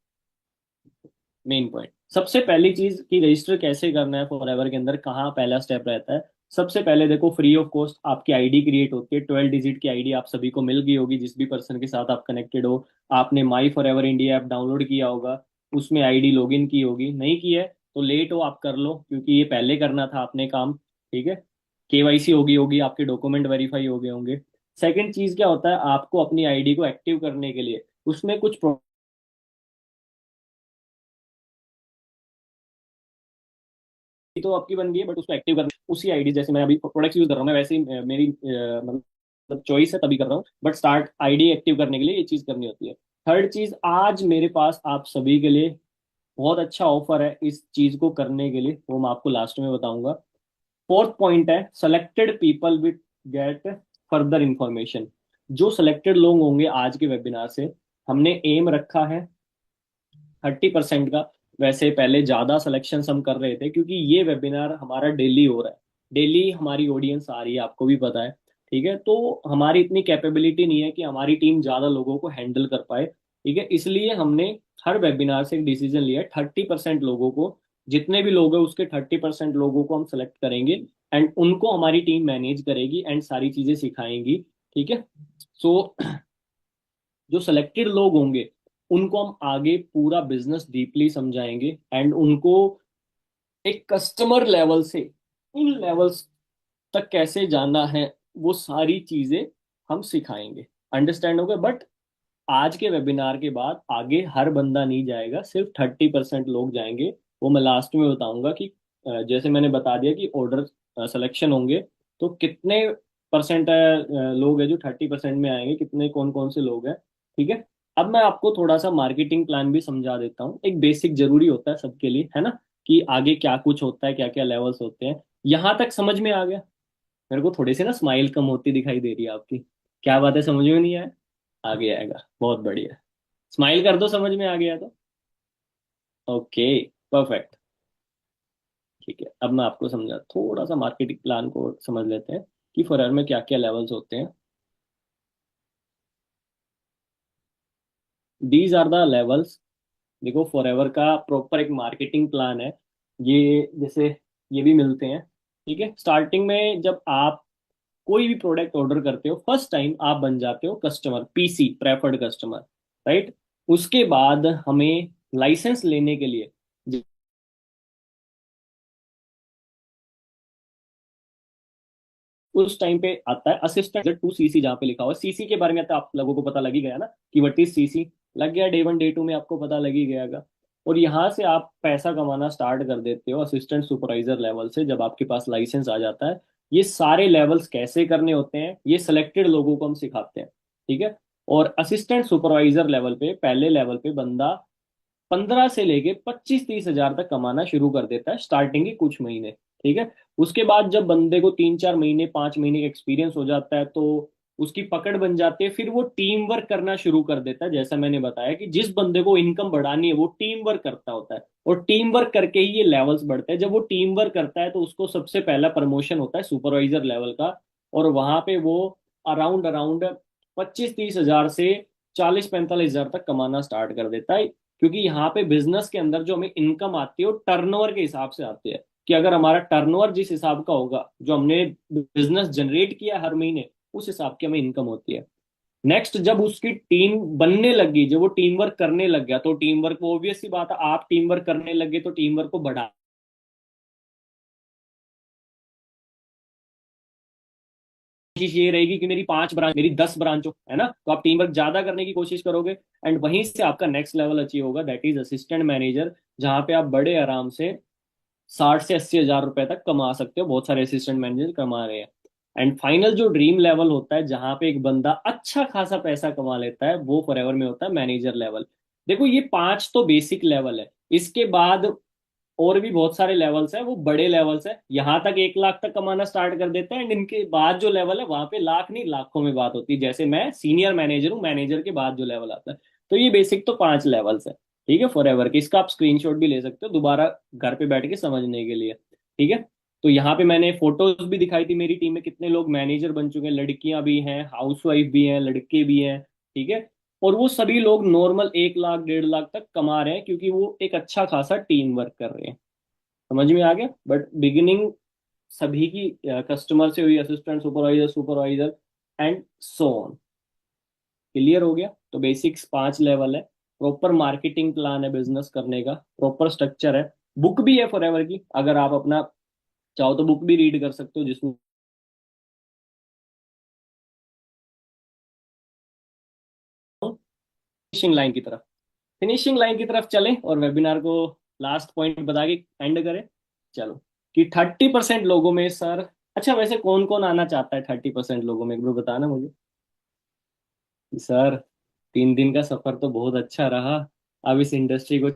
Main point, सबसे पहली चीज कि रजिस्टर कैसे करना है फॉरएवर के अंदर, कहाँ पहला स्टेप रहता है। सबसे पहले देखो, फ्री ऑफ कॉस्ट आपकी आईडी क्रिएट होती है। 12 डिजिट की आईडी आप सभी को मिल गई होगी, जिस भी पर्सन के साथ आप कनेक्टेड हो। आपने माई फॉरएवर इंडिया ऐप डाउनलोड किया होगा, उसमें आईडी लॉगिन की होगी। नहीं की है तो लेट हो आप कर लो, क्योंकि ये पहले करना था आपने काम, ठीक है। केवाईसी होगी होगी आपके डॉक्यूमेंट वेरीफाई हो गए होंगे। सेकंड चीज क्या होता है, आपको अपनी आईडी को एक्टिव करने के लिए उसमें कुछ तो आपकी बन गई है, बट उसको एक्टिव करना उसी आईडी, जैसे मैं अभी प्रोडक्ट्स यूज कर रहा हूँ, मैं वैसे ही मेरी मतलब चॉइस है तभी कर रहा हूँ, बट स्टार्ट आईडी एक्टिव करने के लिए ये चीज करनी होती है। थर्ड चीज, आज मेरे पास आप सभी के लिए बहुत अच्छा ऑफर है इस चीज को करने के लिए, वो मैं आपको लास्ट में बताऊंगा। फोर्थ पॉइंट है, selected people will get further information. जो सिलेक्टेड लोग होंगे आज के वेबिनार से, हमने एम रखा है 30% का। वैसे पहले ज्यादा सिलेक्शन हम कर रहे थे, क्योंकि ये वेबिनार हमारा डेली हो रहा है, डेली हमारी ऑडियंस आ रही है, आपको भी पता है, ठीक है। तो हमारी इतनी कैपेबिलिटी नहीं है कि हमारी टीम ज्यादा लोगों को हैंडल कर पाए, ठीक है। इसलिए हमने हर वेबिनार से एक डिसीजन लिया है, 30% लोगों को, जितने भी लोग हैं उसके 30% लोगों को हम सेलेक्ट करेंगे एंड उनको हमारी टीम मैनेज करेगी एंड सारी चीजें सिखाएंगी, ठीक है। सो जो सिलेक्टेड लोग होंगे उनको हम आगे पूरा बिजनेस डीपली समझाएंगे एंड उनको एक कस्टमर लेवल से इन लेवल्स तक कैसे जाना है, वो सारी चीजें हम सिखाएंगे। अंडरस्टैंड हो गया। बट आज के वेबिनार के बाद आगे हर बंदा नहीं जाएगा, सिर्फ 30% लोग जाएंगे। वो मैं लास्ट में बताऊंगा कि जैसे मैंने बता दिया कि ऑर्डर सिलेक्शन होंगे, तो कितने परसेंट लोग हैं जो 30% में आएंगे, कितने कौन कौन से लोग हैं, ठीक है। अब मैं आपको थोड़ा सा मार्केटिंग प्लान भी समझा देता हूँ, एक बेसिक जरूरी होता है सबके लिए, है ना, कि आगे क्या कुछ होता है, क्या क्या लेवल्स होते हैं। यहाँ तक समझ में आ गया? मेरे को थोड़ी सी ना स्माइल कम होती दिखाई दे रही है आपकी, क्या बात है, समझ में नहीं आया? आगे आएगा, बहुत बढ़िया। स्माइल कर दो समझ में आ गया तो। ओके, परफेक्ट, ठीक है। अब मैं आपको समझा, थोड़ा सा मार्केटिंग प्लान को समझ लेते हैं कि फॉरएवर में क्या क्या लेवल्स होते हैं। These are the levels. देखो, फॉरएवर का प्रॉपर एक मार्केटिंग प्लान है। ये जैसे ये भी मिलते हैं, ठीक है। स्टार्टिंग में जब आप कोई भी प्रोडक्ट ऑर्डर करते हो, फर्स्ट टाइम आप बन जाते हो customer, PC preferred customer, right. उसके बाद हमें लाइसेंस लेने के लिए उस टाइम पे आता है असिस्टेंट 2 सीसी, जहाँ पे लिखा हुआ सीसी के बारे में, तो आप लोगों को पता लग ही गया ना कि व्हाट इज सीसी। लग गया, डे 1 डे 2 में आपको पता लग ही गयागा। और यहाँ से आप पैसा कमाना स्टार्ट कर देते हो असिस्टेंट सुपरवाइजर लेवल से, जब आपके पास लाइसेंस आ जाता है। ये सारे लेवल्स कैसे करने होते हैं, ये सिलेक्टेड लोगों को हम सिखाते हैं, ठीक है। और असिस्टेंट सुपरवाइजर लेवल पे, पहले लेवल पे बंदा 15 से लेके 25-30 हजार तक कमाना शुरू कर देता है स्टार्टिंग के कुछ महीने, ठीक है। उसके बाद जब बंदे को 3-4 महीने 5 महीने का एक्सपीरियंस हो जाता है, तो उसकी पकड़ बन जाती है, फिर वो टीम वर्क करना शुरू कर देता है। जैसा मैंने बताया कि जिस बंदे को इनकम बढ़ानी है वो टीम वर्क करता होता है, और टीम वर्क करके ही ये लेवल्स बढ़ते हैं। जब वो टीम वर्क करता है तो उसको सबसे पहला प्रमोशन होता है सुपरवाइजर लेवल का, और वहां पे वो अराउंड अराउंड 25-30 हजार से 40-45 हजार तक कमाना स्टार्ट कर देता है। क्योंकि यहाँ पे बिजनेस के अंदर जो हमें इनकम आती है वो टर्नओवर के हिसाब से आती है, कि अगर हमारा टर्नओवर जिस हिसाब का होगा, जो हमने बिजनेस जनरेट किया हर महीने, उस हिसाब की हमें इनकम होती है। नेक्स्ट, जब उसकी टीम बनने लगी, जब वो टीम वर्क करने लग गया, तो टीम वर्क को ऑब्वियस सी बात है, आप टीम वर्क करने लगे तो टीम वर्क को बढ़ा, कोशिश ये रहेगी कि मेरी 5 ब्रांच, मेरी 10 ब्रांच हो, है ना। तो आप टीम वर्क ज्यादा करने की कोशिश करोगे एंड वहीं से आपका नेक्स्ट लेवल अचीव होगा, दैट इज असिस्टेंट मैनेजर, जहां पे आप बड़े आराम से 60 से 80 हज़ार रुपए तक कमा सकते हो, बहुत सारे असिस्टेंट मैनेजर कमा रहे हैं। एंड फाइनल जो ड्रीम लेवल होता है जहां पे एक बंदा अच्छा खासा पैसा कमा लेता है, वो फॉरएवर में होता है मैनेजर लेवल। देखो ये 5 तो बेसिक लेवल है, इसके बाद और भी बहुत सारे लेवल्स हैं, वो बड़े लेवल्स हैं, यहाँ तक 1 लाख तक कमाना स्टार्ट कर देते हैं। एंड इनके बाद जो लेवल है वहां पे लाख नहीं लाखों में बात होती है, जैसे मैं सीनियर मैनेजर हूँ, मैनेजर के बाद जो लेवल आता है। तो ये बेसिक तो 5 लेवल्स है, ठीक है, फॉर एवर के। इसका आप स्क्रीनशॉट भी ले सकते हो दोबारा घर पे बैठ के समझने के लिए, ठीक है। तो यहाँ पे मैंने फोटोज भी दिखाई थी, मेरी टीम में कितने लोग मैनेजर बन चुके हैं, लड़कियां भी हैं, हाउसवाइफ भी हैं, लड़के भी हैं, ठीक है। और वो सभी लोग नॉर्मल 1 लाख 1.5 लाख तक कमा रहे हैं, क्योंकि वो एक अच्छा खासा टीम वर्क कर रहे हैं। समझ में आ गया? बट बिगिनिंग सभी की कस्टमर से हुई, assistant, supervisor, supervisor and so on. Clear हो गया? तो बेसिक्स 5 लेवल है, प्रॉपर मार्केटिंग प्लान है बिजनेस करने का, प्रॉपर स्ट्रक्चर है, बुक भी है फॉरएवर की, अगर आप अपना चाहो तो बुक भी रीड कर सकते हो जिसमें फिनिशिंग लाइन की तरफ, फिनिशिंग लाइन की तरफ चले और वेबिनार को लास्ट पॉइंट बता के एंड करें। चलो, कि 30% लोगों में सर, अच्छा वैसे कौन कौन आना चाहता है 30% लोगों में, एक बार बताना मुझे। कि सर 3 दिन का सफर तो बहुत अच्छा रहा, अब इस इंडस्ट्री को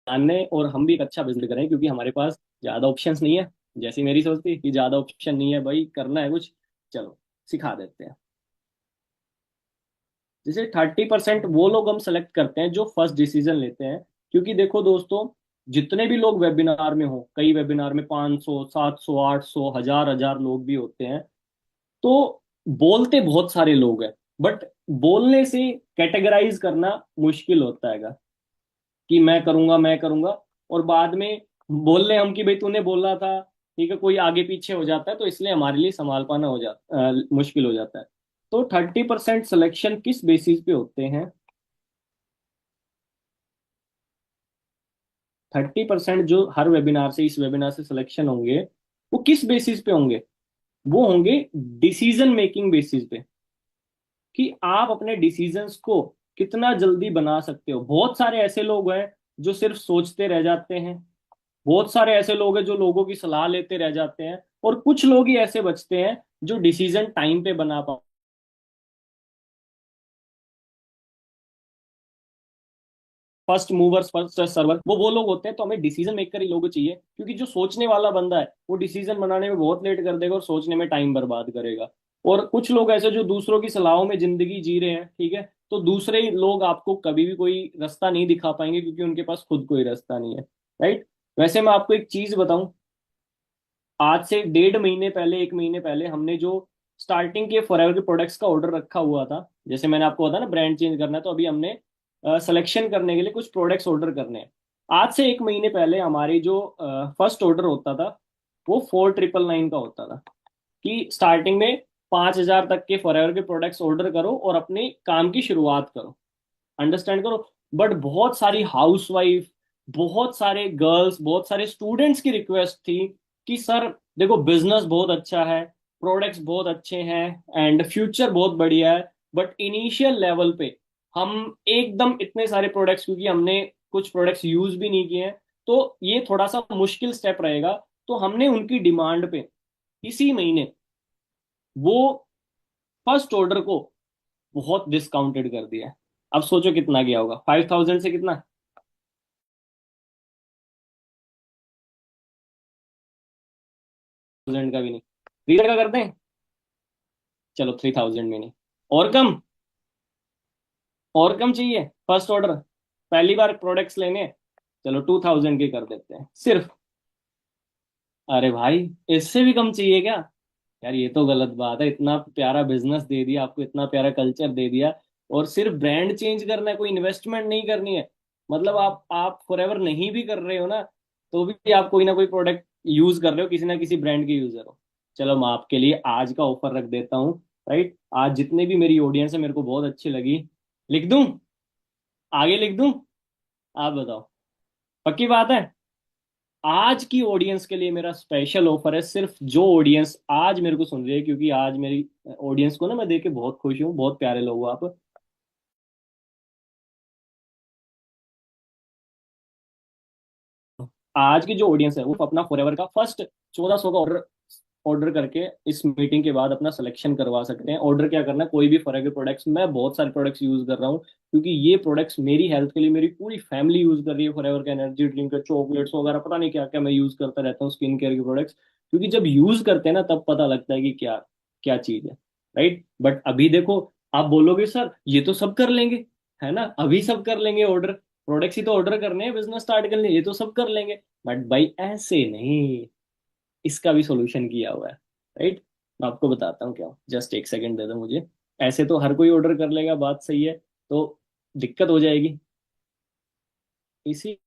जानने और हम भी एक अच्छा बिजनेस करें, क्योंकि हमारे पास ज्यादा ऑप्शंस नहीं है। जैसी मेरी सोच थी कि ज्यादा ऑप्शन नहीं है भाई, करना है कुछ, चलो सिखा देते हैं। जैसे 30% वो लोग हम सेलेक्ट करते हैं जो फर्स्ट डिसीजन लेते हैं। क्योंकि देखो दोस्तों, जितने भी लोग वेबिनार में हो, कई वेबिनार में 500 700 800 हजार हजार लोग भी होते हैं, तो बोलते बहुत सारे लोग हैं, बट बोलने से कैटेगराइज करना मुश्किल होता है कि मैं करूंगा, और बाद में बोल रहे हम कि भाई तूने बोला था, ठीक है, कोई आगे पीछे हो जाता है, तो इसलिए हमारे लिए संभाल पाना मुश्किल हो जाता है। तो 30% सिलेक्शन किस बेसिस पे होते हैं? 30% जो हर वेबिनार से, इस वेबिनार से सिलेक्शन होंगे, वो किस बेसिस पे होंगे? वो होंगे डिसीजन मेकिंग बेसिस पे, कि आप अपने डिसीजंस को कितना जल्दी बना सकते हो। बहुत सारे ऐसे लोग हैं जो सिर्फ सोचते रह जाते हैं, बहुत सारे ऐसे लोग हैं जो लोगों की सलाह लेते रह जाते हैं, और कुछ लोग ही ऐसे बचते हैं जो डिसीजन टाइम पे बना पा। फर्स्ट मूवर्स, फर्स्ट सर्वर, वो लोग होते हैं। तो हमें डिसीजन मेकर ही लोग चाहिए, क्योंकि जो सोचने वाला बंदा है वो डिसीजन बनाने में बहुत लेट कर देगा और सोचने में टाइम बर्बाद करेगा। और कुछ लोग ऐसे जो दूसरों की सलाहों में जिंदगी जी रहे हैं, ठीक है, तो दूसरे लोग आपको कभी भी कोई रास्ता नहीं दिखा पाएंगे, क्योंकि उनके पास खुद कोई रास्ता नहीं है, राइट। वैसे मैं आपको एक चीज बताऊं, आज से 1.5 महीने पहले, 1 महीने पहले, हमने जो स्टार्टिंग के फॉरएवर के प्रोडक्ट्स का ऑर्डर रखा हुआ था, जैसे मैंने आपको बताया ना ब्रांड चेंज करना है, तो अभी हमने सिलेक्शन करने के लिए कुछ प्रोडक्ट्स ऑर्डर करने हैं। आज से 1 महीने पहले हमारी जो फर्स्ट ऑर्डर होता था, वो 4999 का होता था, कि स्टार्टिंग में 5,000 तक के फॉरएवर के प्रोडक्ट्स ऑर्डर करो और अपने काम की शुरुआत करो, अंडरस्टैंड करो। बट बहुत सारी हाउसवाइफ, बहुत सारे गर्ल्स, बहुत सारे स्टूडेंट्स की रिक्वेस्ट थी कि सर देखो बिजनेस बहुत अच्छा है, प्रोडक्ट्स बहुत अच्छे हैं, एंड फ्यूचर बहुत बढ़िया है, बट इनिशियल लेवल पे हम एकदम इतने सारे प्रोडक्ट्स, क्योंकि हमने कुछ प्रोडक्ट्स यूज भी नहीं किए हैं, तो ये थोड़ा सा मुश्किल स्टेप रहेगा। तो हमने उनकी डिमांड पे इसी महीने वो फर्स्ट ऑर्डर को बहुत डिस्काउंटेड कर दिया है। अब सोचो कितना गया होगा, 5,000 से कितना, 1000 का भी नहीं। 3,000 का करते हैं, चलो 3,000 में नहीं, और कम, और कम चाहिए फर्स्ट ऑर्डर, पहली बार प्रोडक्ट्स लेने हैं, चलो 2,000 के कर देते हैं सिर्फ। अरे भाई, इससे भी कम चाहिए क्या? यार ये तो गलत बात है, इतना प्यारा बिजनेस दे दिया आपको, इतना प्यारा कल्चर दे दिया, और सिर्फ ब्रांड चेंज करना है, कोई इन्वेस्टमेंट नहीं करनी है। मतलब आप फॉरएवर नहीं भी कर रहे हो ना, तो भी आप कोई ना कोई प्रोडक्ट यूज कर रहे हो, किसी ना किसी ब्रांड के यूजर हो। चलो मैं आपके लिए आज का ऑफर रख देता हूँ, राइट। आज जितने भी मेरी ऑडियंस है मेरे को बहुत अच्छी लगी, लिख दूं, आगे लिख दूं, आप बताओ, पक्की बात है? आज की ऑडियंस के लिए मेरा स्पेशल ऑफर है, सिर्फ जो ऑडियंस आज मेरे को सुन रही है, क्योंकि आज मेरी ऑडियंस को ना मैं देख के बहुत खुश हूँ, बहुत प्यारे लोग हो आप। आज की जो ऑडियंस है वो अपना फॉरएवर का फर्स्ट 1400 का ऑर्डर ऑर्डर करके इस मीटिंग के बाद अपना सिलेक्शन करवा सकते हैं। ऑर्डर क्या करना है, कोई भी फॉरएवर प्रोडक्ट्स, मैं बहुत सारे प्रोडक्ट्स यूज कर रहा हूँ क्योंकि ये प्रोडक्ट्स मेरी हेल्थ के लिए, मेरी पूरी फैमिली यूज कर रही है। फॉरएवर का एनर्जी ड्रिंक, चॉकलेट्स वगैरह, पता नहीं क्या क्या मैं यूज करता रहता हूँ, स्किन केयर के प्रोडक्ट्स। क्योंकि जब यूज करते हैं ना तब पता लगता है कि क्या क्या चीज है। राइट, बट अभी देखो, आप बोलोगे सर ये तो सब कर लेंगे, है ना, अभी सब कर लेंगे ऑर्डर, प्रोडक्ट्स ही तो ऑर्डर करने हैं, बिजनेस स्टार्ट करने हैं, ये तो सब कर लेंगे। बट भाई ऐसे नहीं, इसका भी सॉल्यूशन किया हुआ है। राइट, मैं आपको बताता हूँ क्या, जस्ट एक सेकंड दे दो मुझे। ऐसे तो हर कोई ऑर्डर कर लेगा, बात सही है, तो दिक्कत हो जाएगी। इसी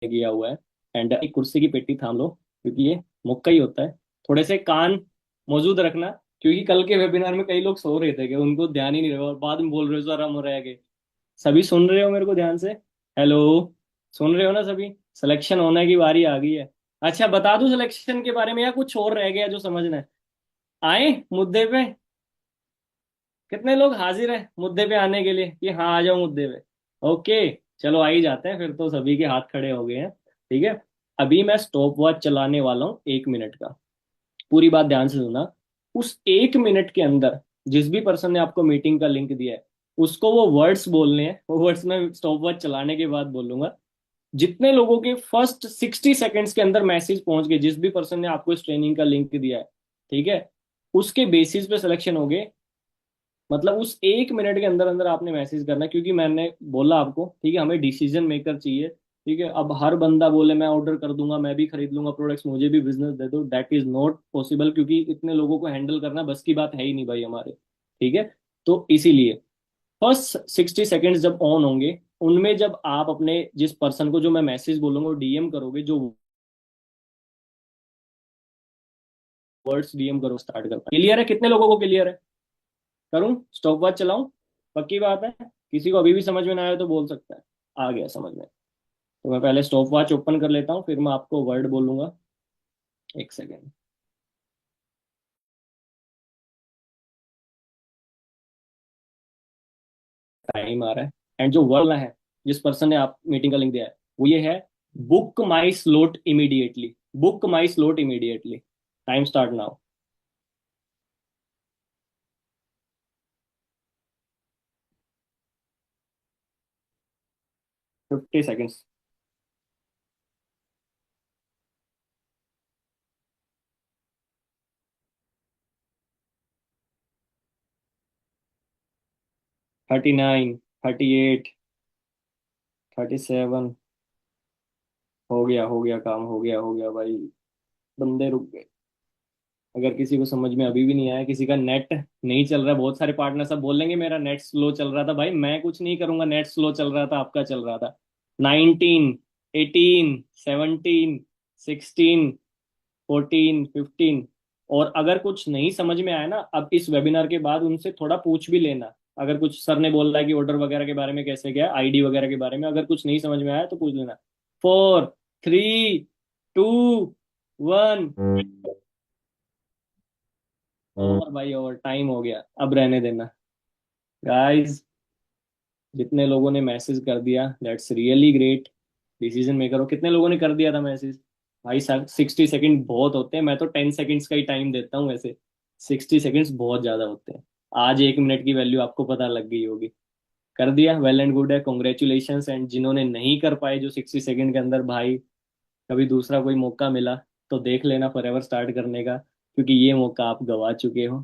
किया हुआ है। एंड एक कुर्सी की पेटी थाम लो, क्योंकि ये मौका ही होता है। थोड़े से कान मौजूद रखना, क्योंकि कल के वेबिनार में कई लोग सो रहे थे कि उनको ध्यान ही नहीं रहा, और बाद में बोल रहे हो सर हम रह गए। सभी सुन रहे हो मेरे को ध्यान से? हेलो, सुन रहे हो ना सभी? सिलेक्शन होने की बारी आ गई है। अच्छा, बता दूं सिलेक्शन के बारे में या कुछ और रह गया जो समझना है? आए मुद्दे पे? कितने लोग हाजिर हैं मुद्दे पे आने के लिए कि हाँ आ जाओ मुद्दे पे? ओके, चलो आ ही जाते हैं फिर तो, सभी के हाथ खड़े हो गए हैं। ठीक है, अभी मैं स्टॉप वॉच चलाने वाला हूँ 1 मिनट का। पूरी बात ध्यान से सुना। उस 1 मिनट के अंदर जिस भी पर्सन ने आपको मीटिंग का लिंक दिया है, उसको वो वर्ड्स बोलने हैं। वो वर्ड्स मैं स्टॉप वॉच चलाने के बाद बोलूंगा। जितने लोगों के फर्स्ट 60 सेकेंड्स के अंदर मैसेज पहुंच गए, जिस भी पर्सन ने आपको इस ट्रेनिंग का लिंक दिया है, ठीक है, उसके बेसिस पे सिलेक्शन हो गए। मतलब उस 1 मिनट के अंदर अंदर आपने मैसेज करना है, क्योंकि मैंने बोला आपको, ठीक है, हमें डिसीजन मेकर चाहिए। ठीक है, अब हर बंदा बोले मैं ऑर्डर कर दूंगा, मैं भी खरीद लूंगा प्रोडक्ट्स, मुझे भी बिजनेस दे दो, दैट इज नॉट पॉसिबल, क्योंकि इतने लोगों को हैंडल करना बस की बात है ही नहीं भाई हमारे। ठीक है, तो इसीलिए फर्स्ट 60 सेकेंड्स जब ऑन होंगे, उनमें जब आप अपने जिस पर्सन को जो मैं मैसेज बोलूंगा वो डीएम करोगे, जो वर्ड्स डीएम करो, स्टार्ट करता। क्लियर है? कितने लोगों को क्लियर है? करूं स्टॉप वॉच चलाऊं? पक्की बात है? किसी को अभी भी समझ में ना आया तो बोल सकता है आ गया समझ में। तो मैं पहले स्टॉप वॉच ओपन कर लेता हूँ, फिर मैं आपको वर्ड बोलूंगा। एक सेकेंड। टाइम आ रहा है। एंड जो वर्ड है, जिस पर्सन ने आप मीटिंग का लिंक दिया है, वो ये है, book my slot immediately. Book my slot immediately. Time start now. 50 seconds. 39, 38, 37। हो गया काम, हो गया भाई। बंदे रुक गए। अगर किसी को समझ में अभी भी नहीं आया, किसी का नेट नहीं चल रहा, बहुत सारे पार्टनर सब बोलेंगे मेरा नेट स्लो चल रहा था, भाई मैं कुछ नहीं करूंगा, नेट स्लो चल रहा था, आपका चल रहा था। 19, 18, 17, 16, 14, 15। और अगर कुछ नहीं समझ में आया ना, अब इस वेबिनार के बाद उनसे थोड़ा पूछ भी लेना। अगर कुछ सर ने बोल रहा है कि ऑर्डर वगैरह के बारे में कैसे, क्या आईडी वगैरह के बारे में, अगर कुछ नहीं समझ में आया तो पूछ लेना। 4, 3, 2, 1। और भाई, और टाइम हो गया, अब रहने देना। गाइस, जितने लोगों ने मैसेज कर दिया, that's really great. Decision maker हो, कितने लोगों ने कर दिया था मैसेज? भाई 60 सेकंड बहुत होते हैं, मैं तो 10 सेकंड्स का ही टाइम देता हूँ वैसे। 60 सेकंड्स बहुत ज्यादा होते हैं। आज 1 मिनट की वैल्यू आपको पता लग गई होगी। कर दिया, वेल एंड गुड है, कॉन्ग्रेचुलेशन। एंड जिन्होंने नहीं कर पाए जो 60 सेकंड के अंदर, भाई कभी दूसरा कोई मौका मिला तो देख लेना फॉरएवर स्टार्ट करने का, क्योंकि ये मौका आप गवा चुके हो।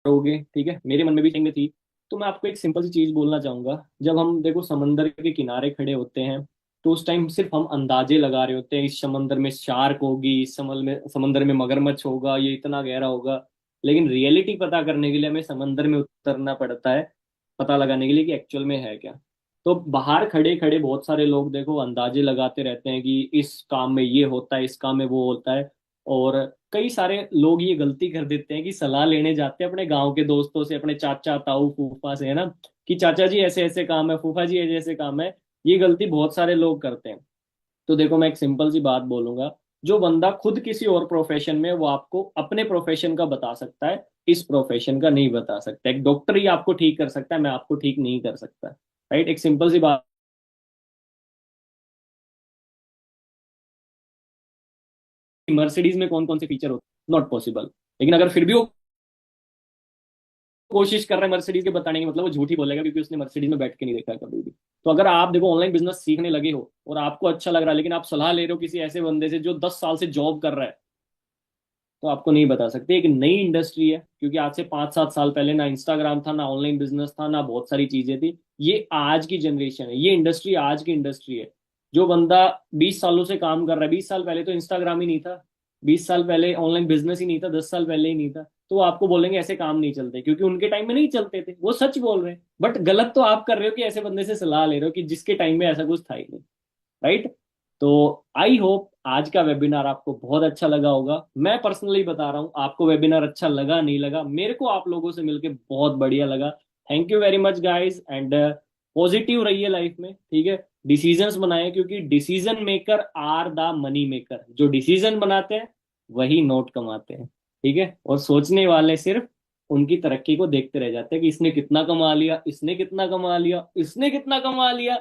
करोगे, ठीक है, मेरे मन में भी चाहिए थी। तो मैं आपको एक सिंपल सी चीज बोलना चाहूंगा। जब हम देखो समंदर के किनारे खड़े होते हैं, तो उस टाइम सिर्फ हम अंदाजे लगा रहे होते हैं, इस समंदर में शार्क होगी, इस समंदर में मगरमच्छ होगा, ये इतना गहरा होगा। लेकिन रियलिटी पता करने के लिए हमें समंदर में उतरना पड़ता है, पता लगाने के लिए कि एक्चुअल में है क्या। तो बाहर खड़े खड़े बहुत सारे लोग देखो अंदाजे लगाते रहते हैं कि इस काम में ये होता है, इस काम में वो होता है। और कई सारे लोग ये गलती कर देते हैं कि सलाह लेने जाते हैं अपने गांव के दोस्तों से, अपने चाचा ताऊ फूफा से, है ना, कि चाचा जी ऐसे ऐसे काम है, फूफा जी ऐसे ऐसे काम है। ये गलती बहुत सारे लोग करते हैं। तो देखो मैं एक सिंपल सी बात बोलूंगा। जो बंदा खुद किसी और प्रोफेशन में, वो आपको अपने प्रोफेशन का बता सकता है, इस प्रोफेशन का नहीं बता सकता। एक डॉक्टर ही आपको ठीक कर सकता है, मैं आपको ठीक नहीं कर सकता। राइट, एक सिंपल सी बात। मर्सिडीज में कौन कौन से फीचर होते, नॉट पॉसिबल। लेकिन अगर फिर भी वो कोशिश कर रहा है मर्सिडीज के बताने की, मतलब वो झूठ ही बोलेगा, क्योंकि उसने मर्सिडीज में बैठ के नहीं देखा है कभी भी। तो अगर आप देखो ऑनलाइन बिजनेस सीखने लगे हो और आपको अच्छा लग रहा है, लेकिन आप सलाह ले रहे हो किसी ऐसे बंदे से जो 10 साल से जॉब कर रहा है, तो आपको नहीं बता सकते। एक नई इंडस्ट्री है, क्योंकि आज से 5-7 साल पहले ना इंस्टाग्राम था, ना ऑनलाइन बिजनेस था, ना बहुत सारी चीजें थी। ये आज की जनरेशन है, ये इंडस्ट्री आज की इंडस्ट्री है। जो बंदा 20 सालों से काम कर रहा है, 20 साल पहले तो इंस्टाग्राम ही नहीं था, 20 साल पहले ऑनलाइन बिजनेस ही नहीं था, 10 साल पहले ही नहीं था, तो वो आपको बोलेंगे ऐसे काम नहीं चलते, क्योंकि उनके टाइम में नहीं चलते थे। वो सच बोल रहे हैं, बट गलत तो आप कर रहे हो कि ऐसे बंदे से सलाह ले रहे हो कि जिसके टाइम में ऐसा कुछ था ही नहीं। राइट। तो आई होप आज का वेबिनार आपको बहुत अच्छा लगा होगा। मैं पर्सनली बता रहा हूँ, आपको वेबिनार अच्छा लगा नहीं लगा, मेरे को आप लोगों से मिलके बहुत बढ़िया लगा। Thank you very much guys, and positive रहिए लाइफ में, ठीक है। डिसीजंस बनाए, क्योंकि decision maker are the money maker. जो डिसीजन बनाते हैं वही नोट कमाते हैं, ठीक है। और सोचने वाले सिर्फ उनकी तरक्की को देखते रह जाते हैं कि इसने कितना कमा लिया, इसने कितना कमा लिया, इसने कितना कमा लिया।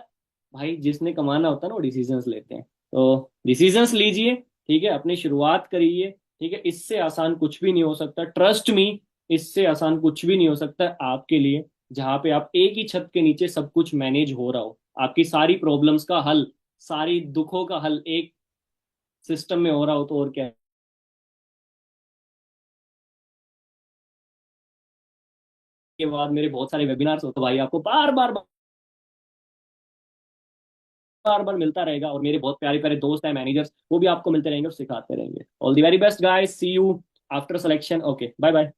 भाई जिसने कमाना होता है ना, वो डिसीजंस लेते हैं। तो डिसीजंस लीजिए, ठीक है, अपनी शुरुआत करिए, ठीक है। इससे आसान कुछ भी नहीं हो सकता, ट्रस्ट मी। इससे आसान कुछ भी नहीं हो सकता आपके लिए, जहां पे आप एक ही छत के नीचे सब कुछ मैनेज हो रहा हो, आपकी सारी प्रॉब्लम्स का हल, सारी दुखों का हल एक सिस्टम में हो रहा हो, तो और क्या है। के बाद मेरे बहुत सारे वेबिनार्स होते भाई, आपको बार बार मिलता रहेगा। और मेरे बहुत प्यारे प्यारे दोस्त हैं मैनेजर्स, वो भी आपको मिलते रहेंगे और सिखाते रहेंगे। All the very best guys, see you after selection. Okay, bye bye.